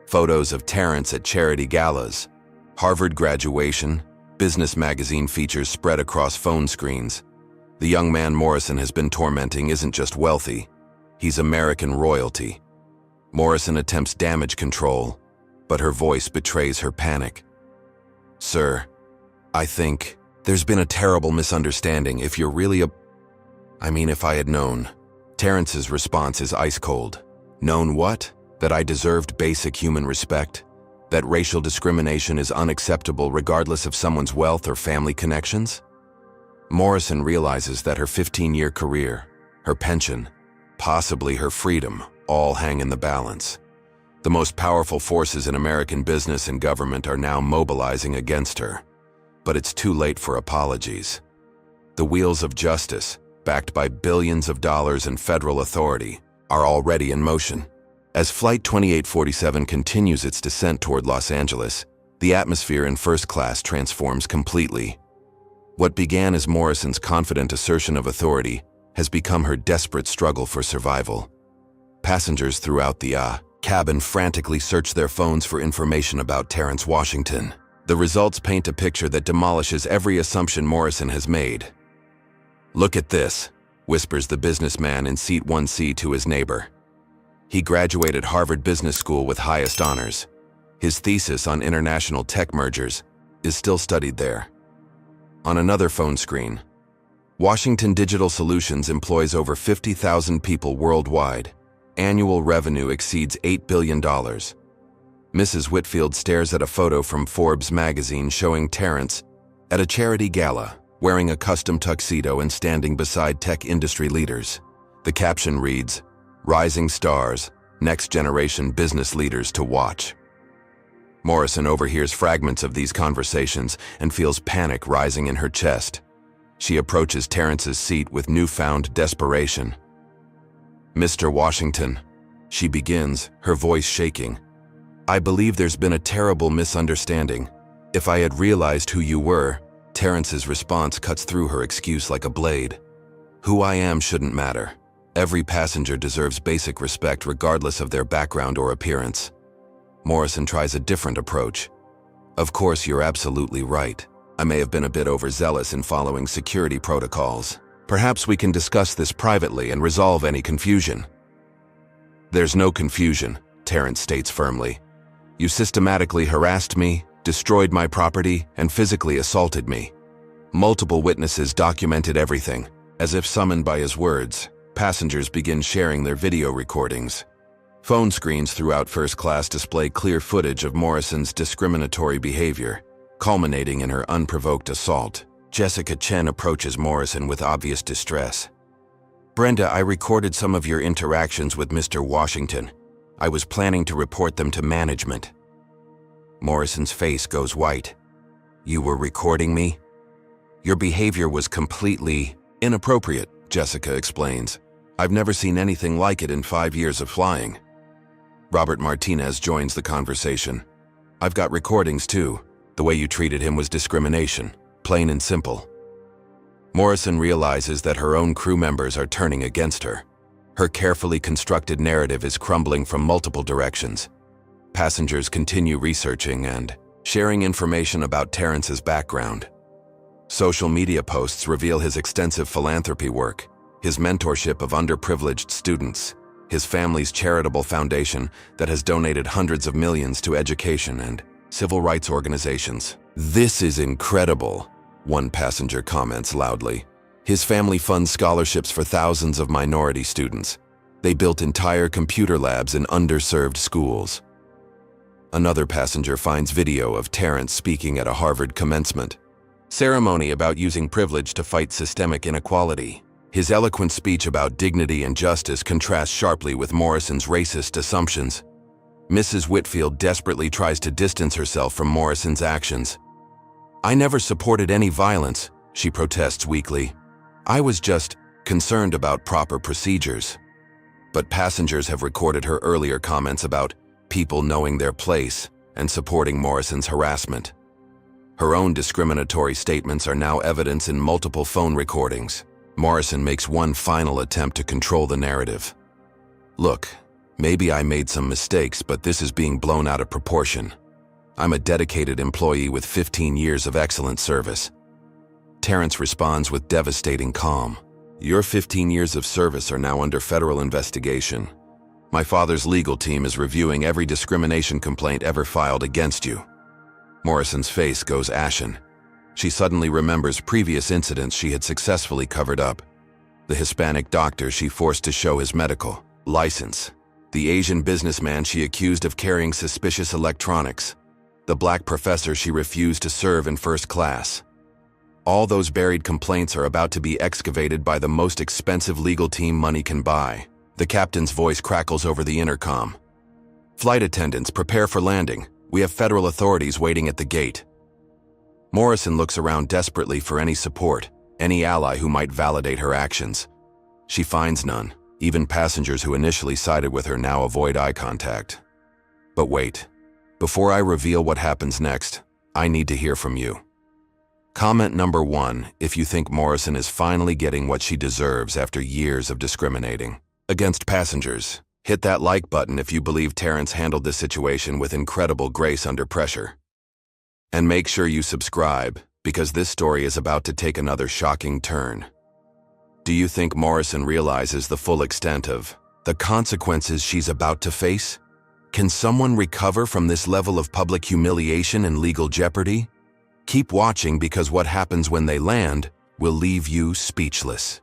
Photos of Terrence at charity galas, Harvard graduation, business magazine features spread across phone screens. The young man Morrison has been tormenting isn't just wealthy, he's American royalty. Morrison attempts damage control, but her voice betrays her panic. "Sir, I think there's been a terrible misunderstanding. If you're really if I had known." Terrence's response is ice cold. "Known what? That I deserved basic human respect? That racial discrimination is unacceptable regardless of someone's wealth or family connections?" Morrison realizes that her 15-year career, her pension, possibly her freedom, all hang in the balance. The most powerful forces in American business and government are now mobilizing against her. But it's too late for apologies. The wheels of justice, backed by billions of dollars in federal authority, are already in motion. As Flight 2847 continues its descent toward Los Angeles, the atmosphere in first class transforms completely. What began as Morrison's confident assertion of authority has become her desperate struggle for survival. Passengers throughout the cabin frantically search their phones for information about Terrence Washington. The results paint a picture that demolishes every assumption Morrison has made. "Look at this," whispers the businessman in seat 1C to his neighbor. He graduated Harvard Business School with highest honors. His thesis on international tech mergers is still studied there. On another phone screen, Washington Digital Solutions employs over 50,000 people worldwide. Annual revenue exceeds $8 billion. Mrs. Whitfield stares at a photo from Forbes magazine showing Terrence at a charity gala, wearing a custom tuxedo and standing beside tech industry leaders. The caption reads, "Rising stars, next generation business leaders to watch." Morrison overhears fragments of these conversations and feels panic rising in her chest. She approaches Terrence's seat with newfound desperation. "Mr. Washington," she begins, her voice shaking. "I believe there's been a terrible misunderstanding. If I had realized who you were," Terrence's response cuts through her excuse like a blade. "Who I am shouldn't matter. Every passenger deserves basic respect regardless of their background or appearance." Morrison tries a different approach. "Of course, you're absolutely right. I may have been a bit overzealous in following security protocols. Perhaps we can discuss this privately and resolve any confusion." "There's no confusion," Terrence states firmly. "You systematically harassed me, destroyed my property, and physically assaulted me. Multiple witnesses documented everything." As if summoned by his words, passengers begin sharing their video recordings. Phone screens throughout first class display clear footage of Morrison's discriminatory behavior, culminating in her unprovoked assault. Jessica Chen approaches Morrison with obvious distress. "Brenda, I recorded some of your interactions with Mr. Washington. I was planning to report them to management." Morrison's face goes white. "You were recording me?" "Your behavior was completely inappropriate," Jessica explains. "I've never seen anything like it in 5 years of flying." Robert Martinez joins the conversation. "I've got recordings too. The way you treated him was discrimination, plain and simple." Morrison realizes that her own crew members are turning against her. Her carefully constructed narrative is crumbling from multiple directions. Passengers continue researching and sharing information about Terrence's background. Social media posts reveal his extensive philanthropy work, his mentorship of underprivileged students, his family's charitable foundation that has donated hundreds of millions to education and civil rights organizations. "This is incredible," one passenger comments loudly. "His family funds scholarships for thousands of minority students. They built entire computer labs in underserved schools." Another passenger finds video of Terrence speaking at a Harvard commencement ceremony about using privilege to fight systemic inequality. His eloquent speech about dignity and justice contrasts sharply with Morrison's racist assumptions. Mrs. Whitfield desperately tries to distance herself from Morrison's actions. "I never supported any violence," she protests weakly. "I was just concerned about proper procedures." But passengers have recorded her earlier comments about people knowing their place and supporting Morrison's harassment. Her own discriminatory statements are now evidence in multiple phone recordings. Morrison makes one final attempt to control the narrative. "Look, maybe I made some mistakes, but this is being blown out of proportion. I'm a dedicated employee with 15 years of excellent service." Terrence responds with devastating calm. "Your 15 years of service are now under federal investigation. My father's legal team is reviewing every discrimination complaint ever filed against you." Morrison's face goes ashen. She suddenly remembers previous incidents she had successfully covered up. The Hispanic doctor she forced to show his medical license. The Asian businessman she accused of carrying suspicious electronics. The black professor she refused to serve in first class. All those buried complaints are about to be excavated by the most expensive legal team money can buy. The captain's voice crackles over the intercom. "Flight attendants, prepare for landing. We have federal authorities waiting at the gate." Morrison looks around desperately for any support, any ally who might validate her actions. She finds none. Even passengers who initially sided with her now avoid eye contact. But wait. Before I reveal what happens next, I need to hear from you. Comment number 1 if you think Morrison is finally getting what she deserves after years of discriminating against passengers. Hit that like button if you believe Terrence handled this situation with incredible grace under pressure. And make sure you subscribe, because this story is about to take another shocking turn. Do you think Morrison realizes the full extent of The consequences she's about to face? Can someone recover from this level of public humiliation and legal jeopardy? Keep watching, because what happens when they land will leave you speechless.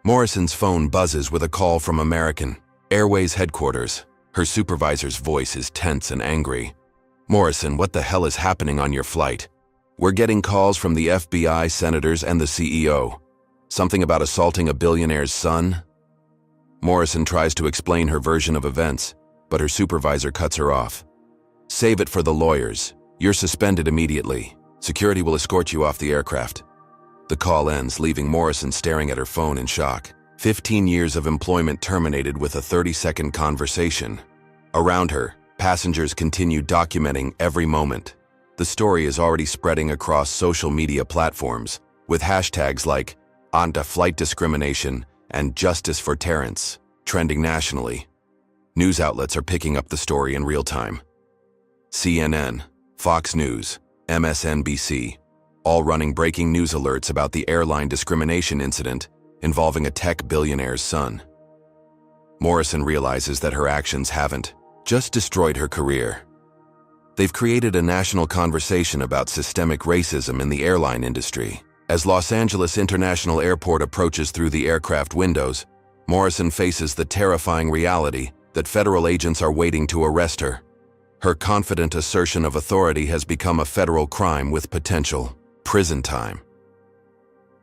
Morrison's phone buzzes with a call from American Airways headquarters. Her supervisor's voice is tense and angry. "Morrison, what the hell is happening on your flight? We're getting calls from the FBI, senators, and the CEO. Something about assaulting a billionaire's son?" Morrison tries to explain her version of events, but her supervisor cuts her off. "Save it for the lawyers. You're suspended immediately. Security will escort you off the aircraft." The call ends, leaving Morrison staring at her phone in shock. 15 years of employment terminated with a 30-second conversation. Around her, passengers continue documenting every moment. The story is already spreading across social media platforms, with hashtags like "anti-flight discrimination" and "justice for Terrence" trending nationally. News outlets are picking up the story in real time. CNN, Fox News, MSNBC, all running breaking news alerts about the airline discrimination incident involving a tech billionaire's son. Morrison realizes that her actions haven't just destroyed her career. They've created a national conversation about systemic racism in the airline industry. As Los Angeles International Airport approaches through the aircraft windows, Morrison faces the terrifying reality that federal agents are waiting to arrest her. Her confident assertion of authority has become a federal crime with potential prison time.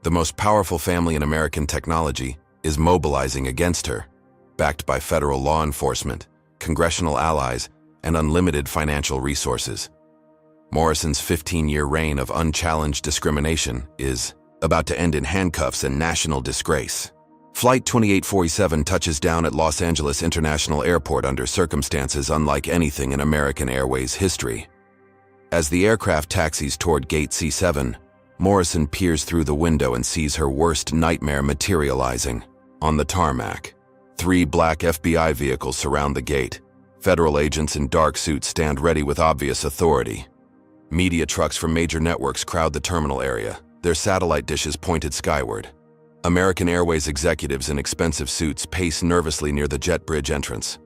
The most powerful family in American technology is mobilizing against her, backed by federal law enforcement, congressional allies, and unlimited financial resources. Morrison's 15-year reign of unchallenged discrimination is about to end in handcuffs and national disgrace. Flight 2847 touches down at Los Angeles International Airport under circumstances unlike anything in American Airways history. As the aircraft taxis toward Gate C7, Morrison peers through the window and sees her worst nightmare materializing. On the tarmac, 3 black FBI vehicles surround the gate. Federal agents in dark suits stand ready with obvious authority. Media trucks from major networks crowd the terminal area, their satellite dishes pointed skyward. American Airways executives in expensive suits pace nervously near the jet bridge entrance.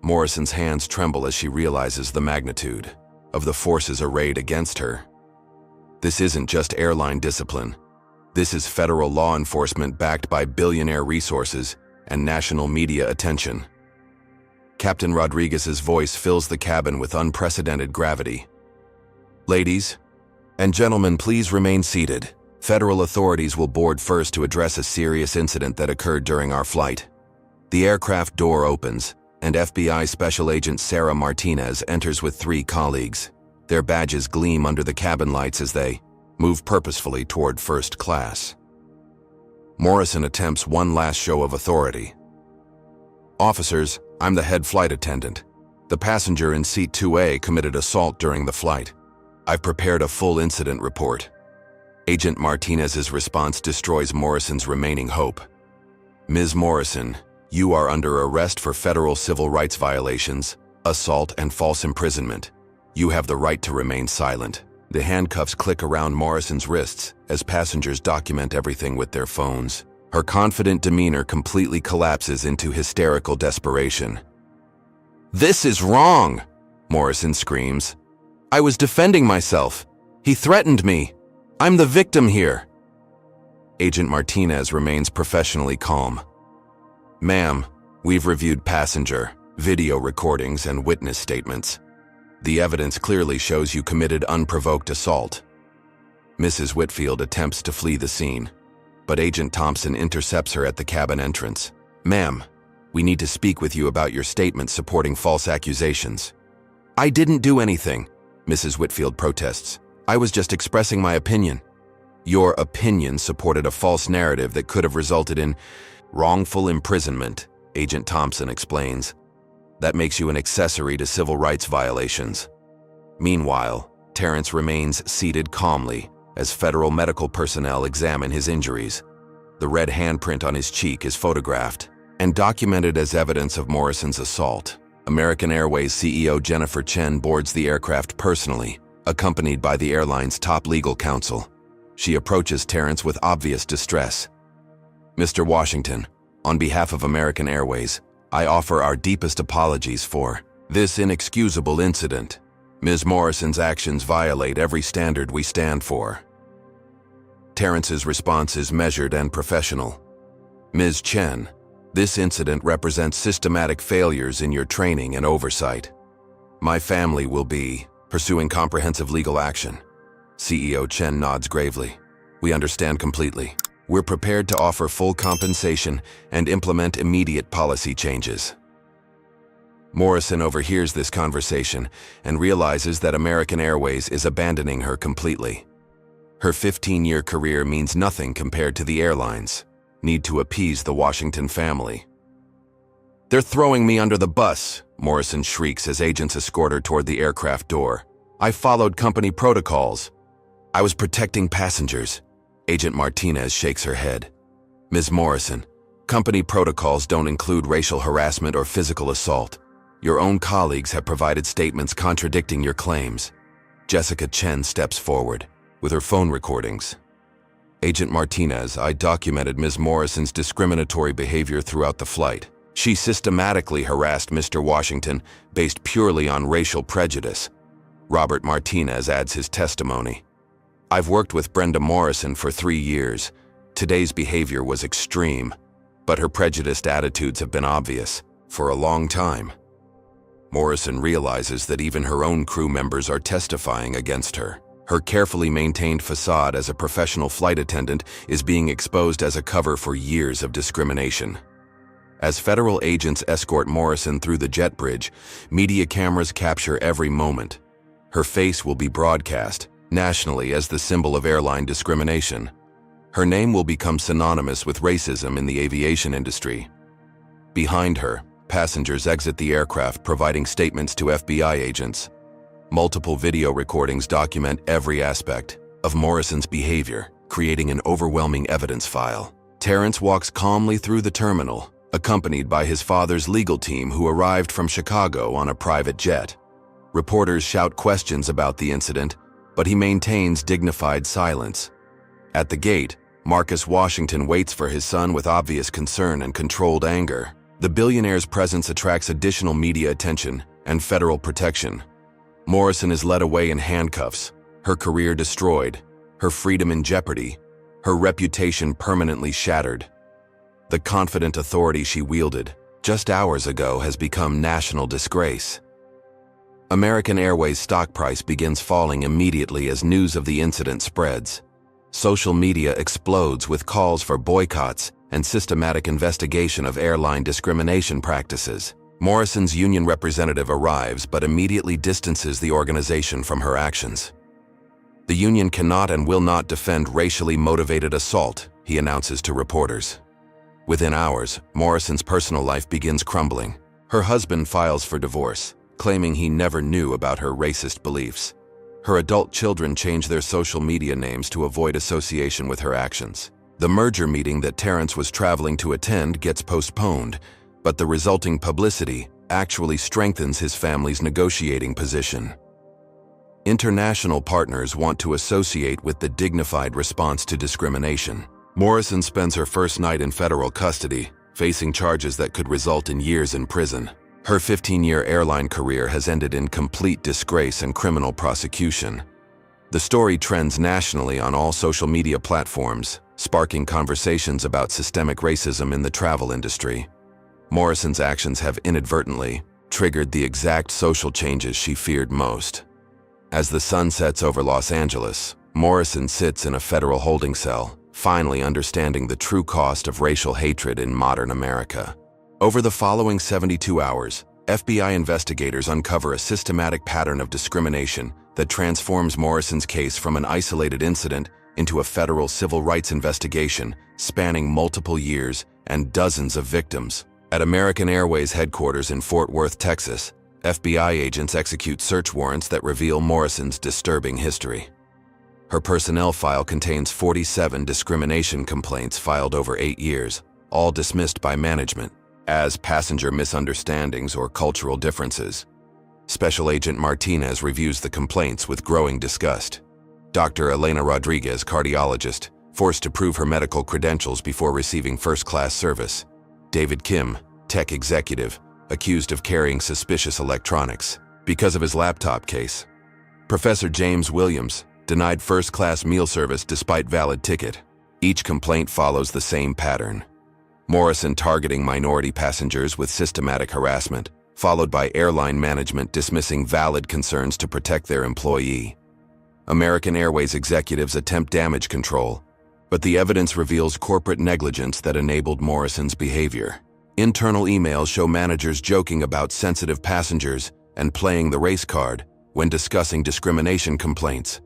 Morrison's hands tremble as she realizes the magnitude of the forces arrayed against her. This isn't just airline discipline. This is federal law enforcement backed by billionaire resources and national media attention. Captain Rodriguez's voice fills the cabin with unprecedented gravity. "Ladies and gentlemen, please remain seated. Federal authorities will board first to address a serious incident that occurred during our flight." The aircraft door opens, and FBI Special Agent Sarah Martinez enters with 3 colleagues. Their badges gleam under the cabin lights as they move purposefully toward first class. Morrison attempts one last show of authority. "Officers, I'm the head flight attendant. The passenger in seat 2A committed assault during the flight. I've prepared a full incident report." Agent Martinez's response destroys Morrison's remaining hope. "Ms. Morrison, you are under arrest for federal civil rights violations, assault, and false imprisonment. You have the right to remain silent." The handcuffs click around Morrison's wrists as passengers document everything with their phones. Her confident demeanor completely collapses into hysterical desperation. "This is wrong!" Morrison screams. "I was defending myself. He threatened me. I'm the victim here." Agent Martinez remains professionally calm. "Ma'am, we've reviewed passenger, video recordings, and witness statements. The evidence clearly shows you committed unprovoked assault." Mrs. Whitfield attempts to flee the scene, but Agent Thompson intercepts her at the cabin entrance. "Ma'am, we need to speak with you about your statement supporting false accusations." "I didn't do anything," Mrs. Whitfield protests. "I was just expressing my opinion." "Your opinion supported a false narrative that could have resulted in wrongful imprisonment," Agent Thompson explains. "That makes you an accessory to civil rights violations." Meanwhile, Terrence remains seated calmly as federal medical personnel examine his injuries. The red handprint on his cheek is photographed and documented as evidence of Morrison's assault. American Airways CEO Jennifer Chen boards the aircraft personally, accompanied by the airline's top legal counsel. She approaches Terrence with obvious distress. "Mr. Washington, On behalf of American Airways, I offer our deepest apologies for this inexcusable incident. Ms. Morrison's actions violate every standard we stand for. Terrence's response is measured and professional. Ms. Chen, this incident represents systematic failures in your training and oversight. My family will be pursuing comprehensive legal action. CEO Chen nods gravely. We understand completely. We're prepared to offer full compensation and implement immediate policy changes. Morrison overhears this conversation and realizes that American Airways is abandoning her completely. Her 15-year career means nothing compared to the airlines. Need to appease the Washington family. "They're throwing me under the bus," Morrison shrieks as agents escort her toward the aircraft door. "I followed company protocols. I was protecting passengers." Agent Martinez shakes her head. "Ms. Morrison, company protocols don't include racial harassment or physical assault. Your own colleagues have provided statements contradicting your claims." Jessica Chen steps forward with her phone recordings. "Agent Martinez, I documented Ms. Morrison's discriminatory behavior throughout the flight. She systematically harassed Mr. Washington based purely on racial prejudice." Robert Martinez adds his testimony. "I've worked with Brenda Morrison for 3 years. Today's behavior was extreme, but her prejudiced attitudes have been obvious for a long time." Morrison realizes that even her own crew members are testifying against her. Her carefully maintained facade as a professional flight attendant is being exposed as a cover for years of discrimination. As federal agents escort Morrison through the jet bridge, media cameras capture every moment. Her face will be broadcast nationally as the symbol of airline discrimination. Her name will become synonymous with racism in the aviation industry. Behind her, passengers exit the aircraft providing statements to FBI agents. Multiple video recordings document every aspect of Morrison's behavior, creating an overwhelming evidence file. Terrence walks calmly through the terminal, accompanied by his father's legal team who arrived from Chicago on a private jet. Reporters shout questions about the incident, but he maintains dignified silence. At the gate, Marcus Washington waits for his son with obvious concern and controlled anger. The billionaire's presence attracts additional media attention and federal protection. Morrison is led away in handcuffs, her career destroyed, her freedom in jeopardy, her reputation permanently shattered. The confident authority she wielded just hours ago has become national disgrace. American Airways' stock price begins falling immediately as news of the incident spreads. Social media explodes with calls for boycotts and systematic investigation of airline discrimination practices. Morrison's union representative arrives but immediately distances the organization from her actions. "The union cannot and will not defend racially motivated assault," he announces to reporters. Within hours, Morrison's personal life begins crumbling. Her husband files for divorce, claiming he never knew about her racist beliefs. Her adult children change their social media names to avoid association with her actions. The merger meeting that Terrence was traveling to attend gets postponed, but the resulting publicity actually strengthens his family's negotiating position. International partners want to associate with the dignified response to discrimination. Morrison spends her first night in federal custody, facing charges that could result in years in prison. Her 15-year airline career has ended in complete disgrace and criminal prosecution. The story trends nationally on all social media platforms, sparking conversations about systemic racism in the travel industry. Morrison's actions have inadvertently triggered the exact social changes she feared most. As the sun sets over Los Angeles, Morrison sits in a federal holding cell, finally understanding the true cost of racial hatred in modern America. Over the following 72 hours, FBI investigators uncover a systematic pattern of discrimination that transforms Morrison's case from an isolated incident into a federal civil rights investigation spanning multiple years and dozens of victims. At American Airways headquarters in Fort Worth, Texas, FBI agents execute search warrants that reveal Morrison's disturbing history. Her personnel file contains 47 discrimination complaints filed over 8 years, all dismissed by management as passenger misunderstandings or cultural differences. Special Agent Martinez reviews the complaints with growing disgust. Dr. Elena Rodriguez, cardiologist, forced to prove her medical credentials before receiving first-class service. David Kim, tech executive, accused of carrying suspicious electronics because of his laptop case. Professor James Williams, denied first-class meal service despite valid ticket. Each complaint follows the same pattern. Morrison targeting minority passengers with systematic harassment, followed by airline management dismissing valid concerns to protect their employee. American Airways executives attempt damage control, but the evidence reveals corporate negligence that enabled Morrison's behavior. Internal emails show managers joking about sensitive passengers and playing the race card when discussing discrimination complaints.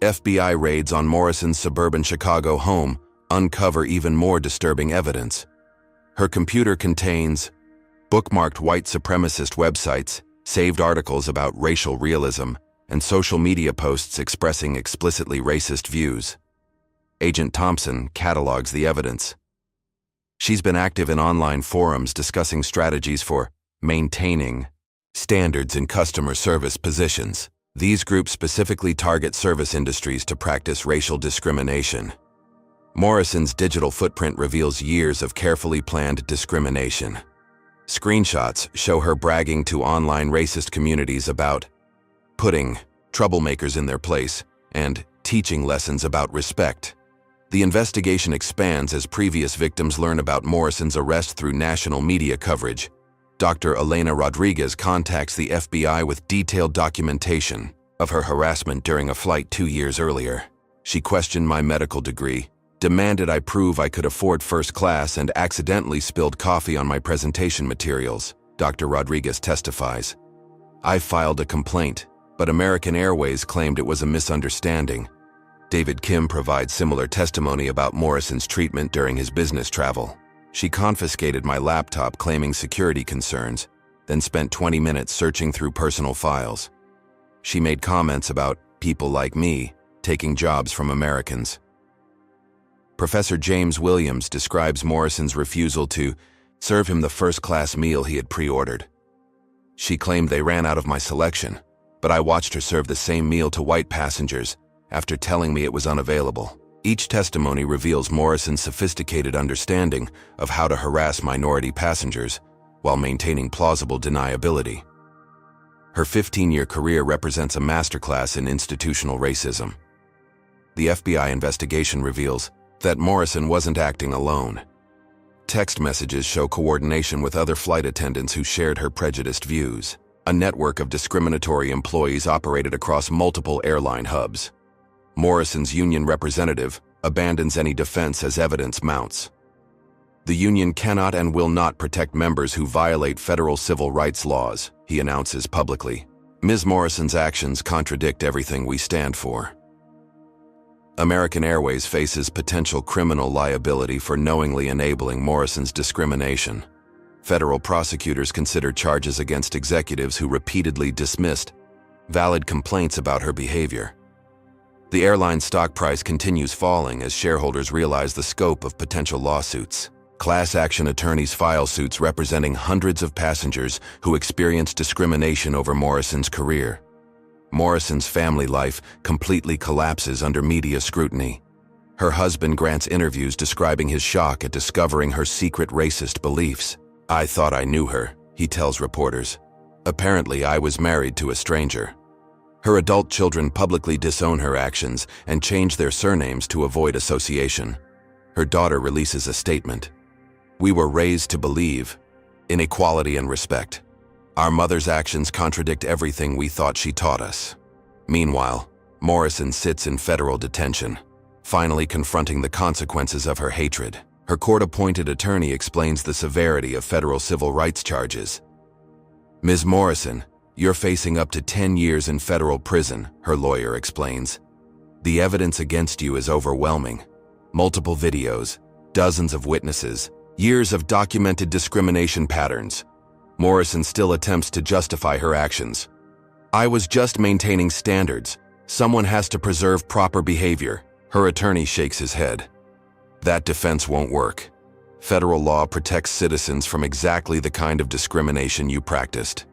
FBI raids on Morrison's suburban Chicago home uncover even more disturbing evidence. Her computer contains bookmarked white supremacist websites, saved articles about racial realism, and social media posts expressing explicitly racist views. Agent Thompson catalogs the evidence. She's been active in online forums discussing strategies for maintaining standards in customer service positions. These groups specifically target service industries to practice racial discrimination. Morrison's digital footprint reveals years of carefully planned discrimination. Screenshots show her bragging to online racist communities about putting troublemakers in their place and teaching lessons about respect. The investigation expands as previous victims learn about Morrison's arrest through national media coverage. Dr. Elena Rodriguez contacts the FBI with detailed documentation of her harassment during a flight 2 years earlier. She questioned my medical degree, demanded I prove I could afford first class, and accidentally spilled coffee on my presentation materials, Dr. Rodriguez testifies. I filed a complaint, but American Airways claimed it was a misunderstanding. David Kim provides similar testimony about Morrison's treatment during his business travel. She confiscated my laptop claiming security concerns, then spent 20 minutes searching through personal files. She made comments about people like me taking jobs from Americans. Professor James Williams describes Morrison's refusal to serve him the first-class meal he had pre-ordered. She claimed they ran out of my selection, but I watched her serve the same meal to white passengers after telling me it was unavailable. Each testimony reveals Morrison's sophisticated understanding of how to harass minority passengers while maintaining plausible deniability. Her 15-year career represents a masterclass in institutional racism. The FBI investigation reveals that Morrison wasn't acting alone. Text messages show coordination with other flight attendants who shared her prejudiced views. A network of discriminatory employees operated across multiple airline hubs. Morrison's union representative abandons any defense as evidence mounts. The union cannot and will not protect members who violate federal civil rights laws, he announces publicly. Ms. Morrison's actions contradict everything we stand for. American Airways faces potential criminal liability for knowingly enabling Morrison's discrimination. Federal prosecutors consider charges against executives who repeatedly dismissed valid complaints about her behavior. The airline's stock price continues falling as shareholders realize the scope of potential lawsuits. Class action attorneys file suits representing hundreds of passengers who experienced discrimination over Morrison's career. Morrison's family life completely collapses under media scrutiny. Her husband grants interviews describing his shock at discovering her secret racist beliefs. "I thought I knew her," he tells reporters. "Apparently, I was married to a stranger." Her adult children publicly disown her actions and change their surnames to avoid association. Her daughter releases a statement. "We were raised to believe in equality and respect. Our mother's actions contradict everything we thought she taught us." Meanwhile, Morrison sits in federal detention, finally confronting the consequences of her hatred. Her court-appointed attorney explains the severity of federal civil rights charges. "Ms. Morrison, you're facing up to 10 years in federal prison," her lawyer explains. "The evidence against you is overwhelming. Multiple videos, dozens of witnesses, years of documented discrimination patterns." Morrison still attempts to justify her actions. "I was just maintaining standards. Someone has to preserve proper behavior." Her attorney shakes his head. "That defense won't work. Federal law protects citizens from exactly the kind of discrimination you practiced."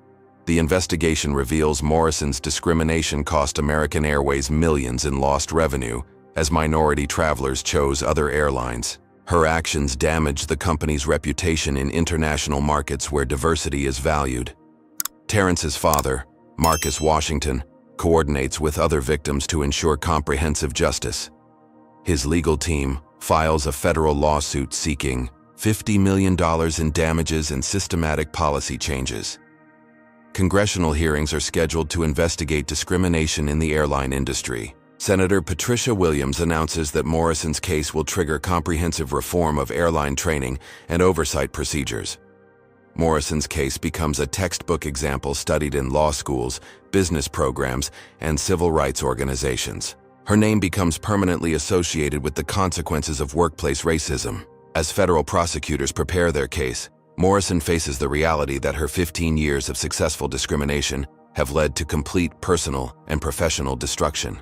The investigation reveals Morrison's discrimination cost American Airways millions in lost revenue as minority travelers chose other airlines. Her actions damage the company's reputation in international markets where diversity is valued. Terrence's father, Marcus Washington, coordinates with other victims to ensure comprehensive justice. His legal team files a federal lawsuit seeking $50 million in damages and systematic policy changes. Congressional hearings are scheduled to investigate discrimination in the airline industry. Senator Patricia Williams announces that Morrison's case will trigger comprehensive reform of airline training and oversight procedures. Morrison's case becomes a textbook example studied in law schools, business programs, and civil rights organizations. Her name becomes permanently associated with the consequences of workplace racism. As federal prosecutors prepare their case, Morrison faces the reality that her 15 years of successful discrimination have led to complete personal and professional destruction.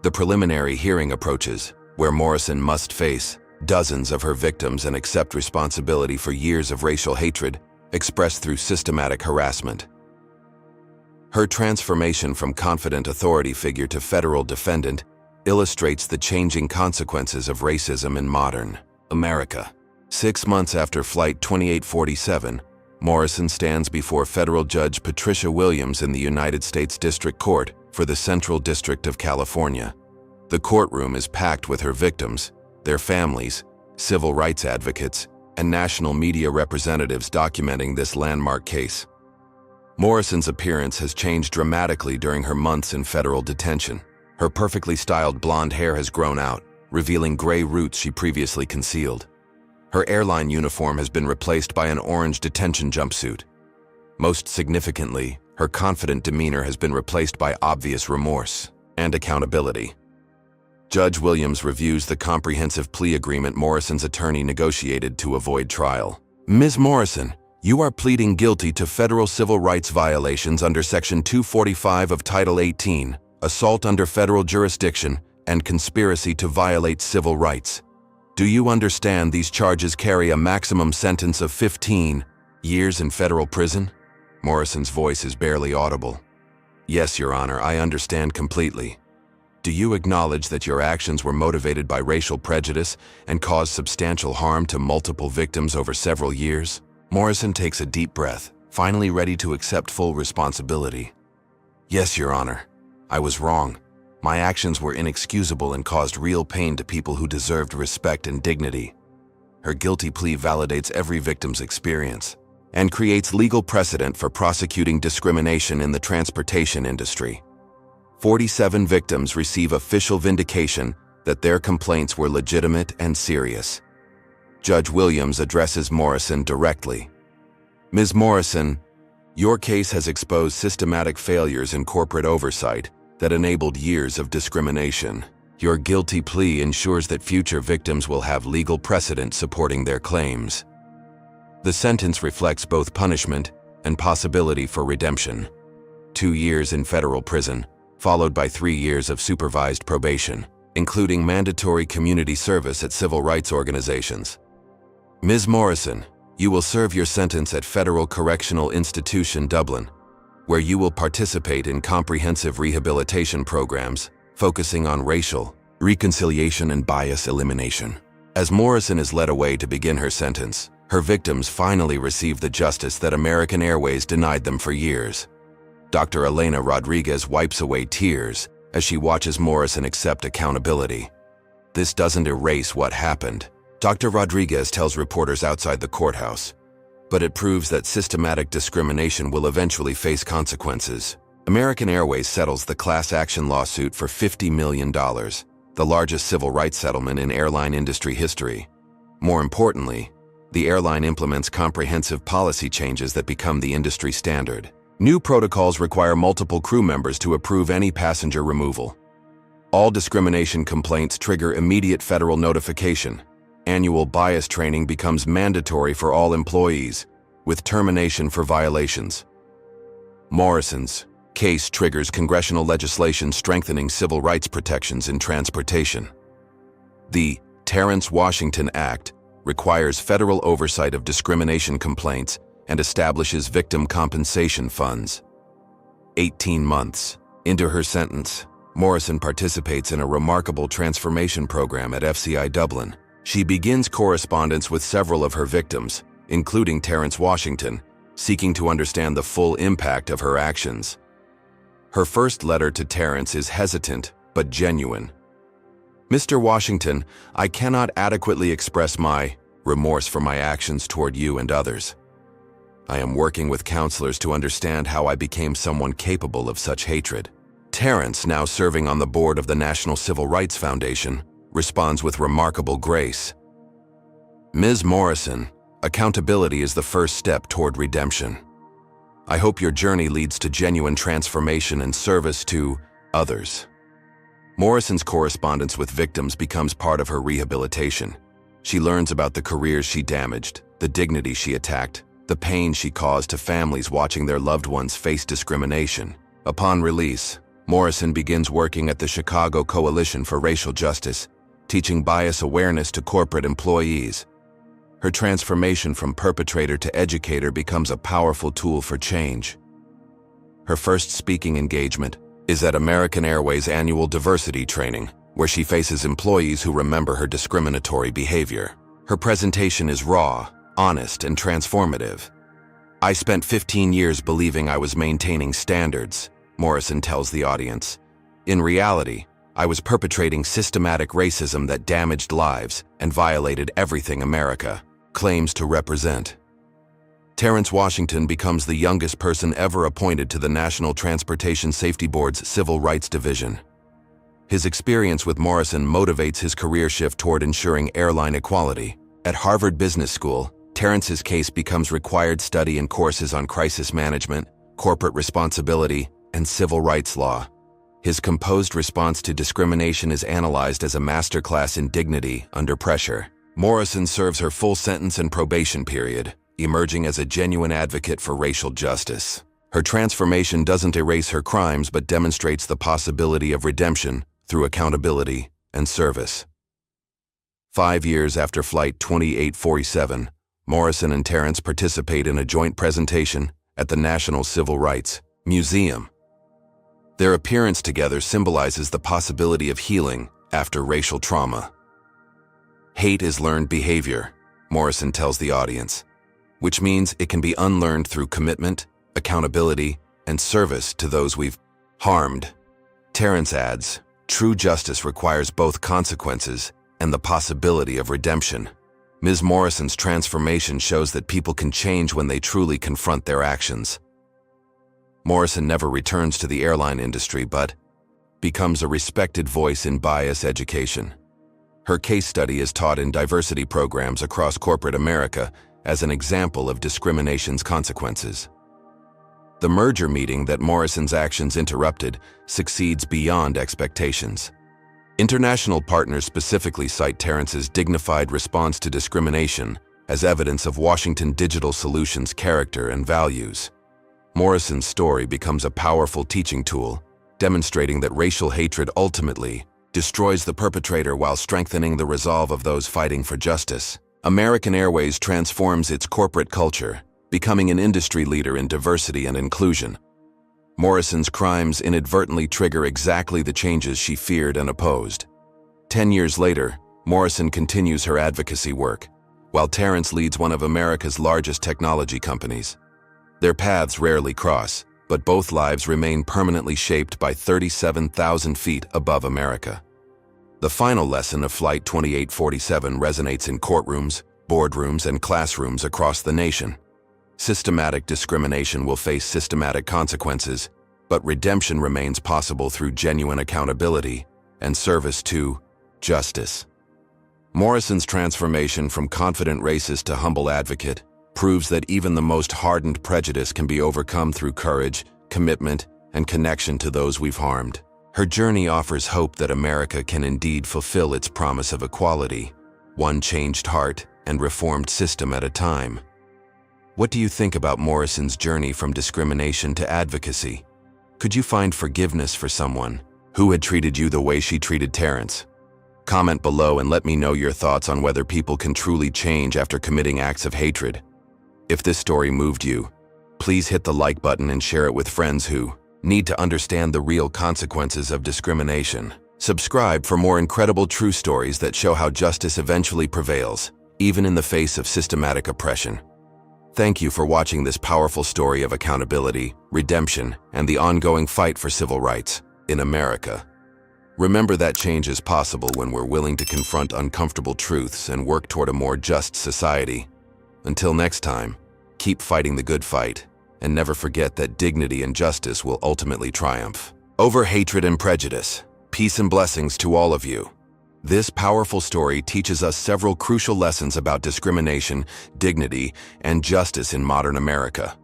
The preliminary hearing approaches, where Morrison must face dozens of her victims and accept responsibility for years of racial hatred expressed through systematic harassment. Her transformation from confident authority figure to federal defendant illustrates the changing consequences of racism in modern America. 6 months after Flight 2847, Morrison stands before federal judge Patricia Williams in the United States District Court for the Central District of California. The courtroom is packed with her victims, their families, civil rights advocates, and national media representatives documenting this landmark case. Morrison's appearance has changed dramatically during her months in federal detention. Her perfectly styled blonde hair has grown out, revealing gray roots she previously concealed. Her airline uniform has been replaced by an orange detention jumpsuit. Most significantly, her confident demeanor has been replaced by obvious remorse and accountability. Judge Williams reviews the comprehensive plea agreement Morrison's attorney negotiated to avoid trial. Ms. Morrison, you are pleading guilty to federal civil rights violations under Section 245 of Title 18, assault under federal jurisdiction, and conspiracy to violate civil rights. Do you understand these charges carry a maximum sentence of 15 years in federal prison? Morrison's voice is barely audible. Yes, Your Honor, I understand completely. Do you acknowledge that your actions were motivated by racial prejudice and caused substantial harm to multiple victims over several years? Morrison takes a deep breath, finally ready to accept full responsibility. Yes, Your Honor. I was wrong. My actions were inexcusable and caused real pain to people who deserved respect and dignity. Her guilty plea validates every victim's experience and creates legal precedent for prosecuting discrimination in the transportation industry. 47 victims receive official vindication that their complaints were legitimate and serious. Judge Williams addresses Morrison directly. Ms. Morrison, your case has exposed systematic failures in corporate oversight that enabled years of discrimination. Your guilty plea ensures that future victims will have legal precedent supporting their claims. The sentence reflects both punishment and possibility for redemption. 2 years in federal prison, followed by 3 years of supervised probation, including mandatory community service at civil rights organizations. Ms. Morrison, you will serve your sentence at Federal Correctional Institution, Dublin, where you will participate in comprehensive rehabilitation programs focusing on racial reconciliation and bias elimination. As Morrison is led away to begin her sentence, her victims finally receive the justice that American Airways denied them for years. Dr. Elena Rodriguez wipes away tears as she watches Morrison accept accountability. This doesn't erase what happened, Dr. Rodriguez tells reporters outside the courthouse, but it proves that systematic discrimination will eventually face consequences. American Airways settles the class action lawsuit for $50 million, the largest civil rights settlement in airline industry history. More importantly, the airline implements comprehensive policy changes that become the industry standard. New protocols require multiple crew members to approve any passenger removal. All discrimination complaints trigger immediate federal notification. Annual bias training becomes mandatory for all employees, with termination for violations. Morrison's case triggers congressional legislation strengthening civil rights protections in transportation. The Terrence Washington Act requires federal oversight of discrimination complaints and establishes victim compensation funds. 18 months into her sentence, Morrison participates in a remarkable transformation program at FCI Dublin, She begins correspondence with several of her victims, including Terrence Washington, seeking to understand the full impact of her actions. Her first letter to Terrence is hesitant but genuine. "Mr. Washington, I cannot adequately express my remorse for my actions toward you and others. I am working with counselors to understand how I became someone capable of such hatred." Terrence, now serving on the board of the National Civil Rights Foundation, responds with remarkable grace. "Ms. Morrison, accountability is the first step toward redemption. I hope your journey leads to genuine transformation and service to others." Morrison's correspondence with victims becomes part of her rehabilitation. She learns about the careers she damaged, the dignity she attacked, the pain she caused to families watching their loved ones face discrimination. Upon release, Morrison begins working at the Chicago Coalition for Racial Justice, teaching bias awareness to corporate employees. Her transformation from perpetrator to educator becomes a powerful tool for change. Her first speaking engagement is at American Airways' annual diversity training, where she faces employees who remember her discriminatory behavior. Her presentation is raw, honest, and transformative. "I spent 15 years believing I was maintaining standards," Morrison tells the audience. "In reality, I was perpetrating systematic racism that damaged lives and violated everything America claims to represent." Terrence Washington becomes the youngest person ever appointed to the National Transportation Safety Board's Civil Rights Division. His experience with Morrison motivates his career shift toward ensuring airline equality. At Harvard Business School, Terrence's case becomes required study in courses on crisis management, corporate responsibility, and civil rights law. His composed response to discrimination is analyzed as a masterclass in dignity under pressure. Morrison serves her full sentence and probation period, emerging as a genuine advocate for racial justice. Her transformation doesn't erase her crimes but demonstrates the possibility of redemption through accountability and service. 5 years after Flight 2847, Morrison and Terrence participate in a joint presentation at the National Civil Rights Museum. Their appearance together symbolizes the possibility of healing after racial trauma. "Hate is learned behavior," Morrison tells the audience, "which means it can be unlearned through commitment, accountability, and service to those we've harmed." Terrence adds, "True justice requires both consequences and the possibility of redemption." Ms. Morrison's transformation shows that people can change when they truly confront their actions. Morrison never returns to the airline industry but becomes a respected voice in bias education. Her case study is taught in diversity programs across corporate America as an example of discrimination's consequences. The merger meeting that Morrison's actions interrupted succeeds beyond expectations. International partners specifically cite Terrence's dignified response to discrimination as evidence of Washington Digital Solutions' character and values. Morrison's story becomes a powerful teaching tool, demonstrating that racial hatred ultimately destroys the perpetrator while strengthening the resolve of those fighting for justice. American Airways transforms its corporate culture, becoming an industry leader in diversity and inclusion. Morrison's crimes inadvertently trigger exactly the changes she feared and opposed. 10 years later, Morrison continues her advocacy work, while Terrence leads one of America's largest technology companies. Their paths rarely cross, but both lives remain permanently shaped by 37,000 feet above America. The final lesson of Flight 2847 resonates in courtrooms, boardrooms, and classrooms across the nation. Systematic discrimination will face systematic consequences, but redemption remains possible through genuine accountability and service to justice. Morrison's transformation from confident racist to humble advocate proves that even the most hardened prejudice can be overcome through courage, commitment, and connection to those we've harmed. Her journey offers hope that America can indeed fulfill its promise of equality, one changed heart and reformed system at a time. What do you think about Morrison's journey from discrimination to advocacy? Could you find forgiveness for someone who had treated you the way she treated Terrence? Comment below and let me know your thoughts on whether people can truly change after committing acts of hatred. If this story moved you, please hit the like button and share it with friends who need to understand the real consequences of discrimination. Subscribe for more incredible true stories that show how justice eventually prevails, even in the face of systematic oppression. Thank you for watching this powerful story of accountability, redemption, and the ongoing fight for civil rights in America. Remember that change is possible when we're willing to confront uncomfortable truths and work toward a more just society. Until next time, keep fighting the good fight, and never forget that dignity and justice will ultimately triumph over hatred and prejudice. Peace and blessings to all of you. This powerful story teaches us several crucial lessons about discrimination, dignity, and justice in modern America.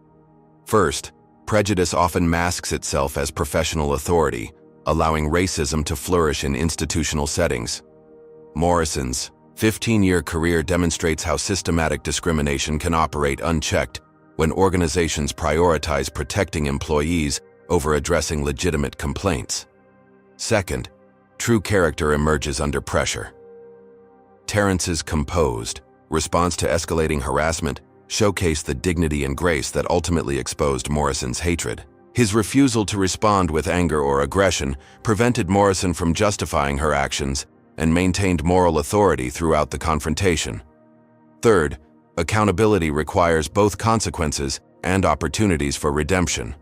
First, prejudice often masks itself as professional authority, allowing racism to flourish in institutional settings. Morrison's 15-year career demonstrates how systematic discrimination can operate unchecked when organizations prioritize protecting employees over addressing legitimate complaints. Second, true character emerges under pressure. Terrence's composed response to escalating harassment showcased the dignity and grace that ultimately exposed Morrison's hatred. His refusal to respond with anger or aggression prevented Morrison from justifying her actions and maintained moral authority throughout the confrontation. Third, accountability requires both consequences and opportunities for redemption.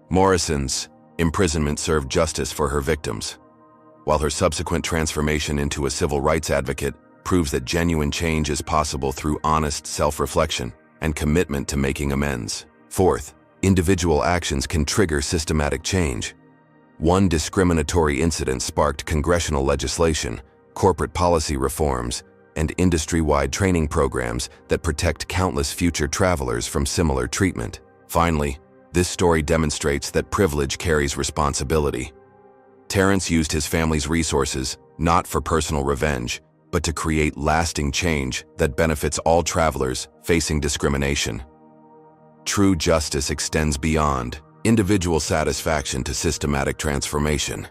Morrison's imprisonment served justice for her victims, while her subsequent transformation into a civil rights advocate proves that genuine change is possible through honest self-reflection and commitment to making amends. Fourth, individual actions can trigger systematic change. One discriminatory incident sparked congressional legislation, corporate policy reforms, and industry-wide training programs that protect countless future travelers from similar treatment. Finally, this story demonstrates that privilege carries responsibility. Terrence used his family's resources not for personal revenge, but to create lasting change that benefits all travelers facing discrimination. True justice extends beyond individual satisfaction to systematic transformation.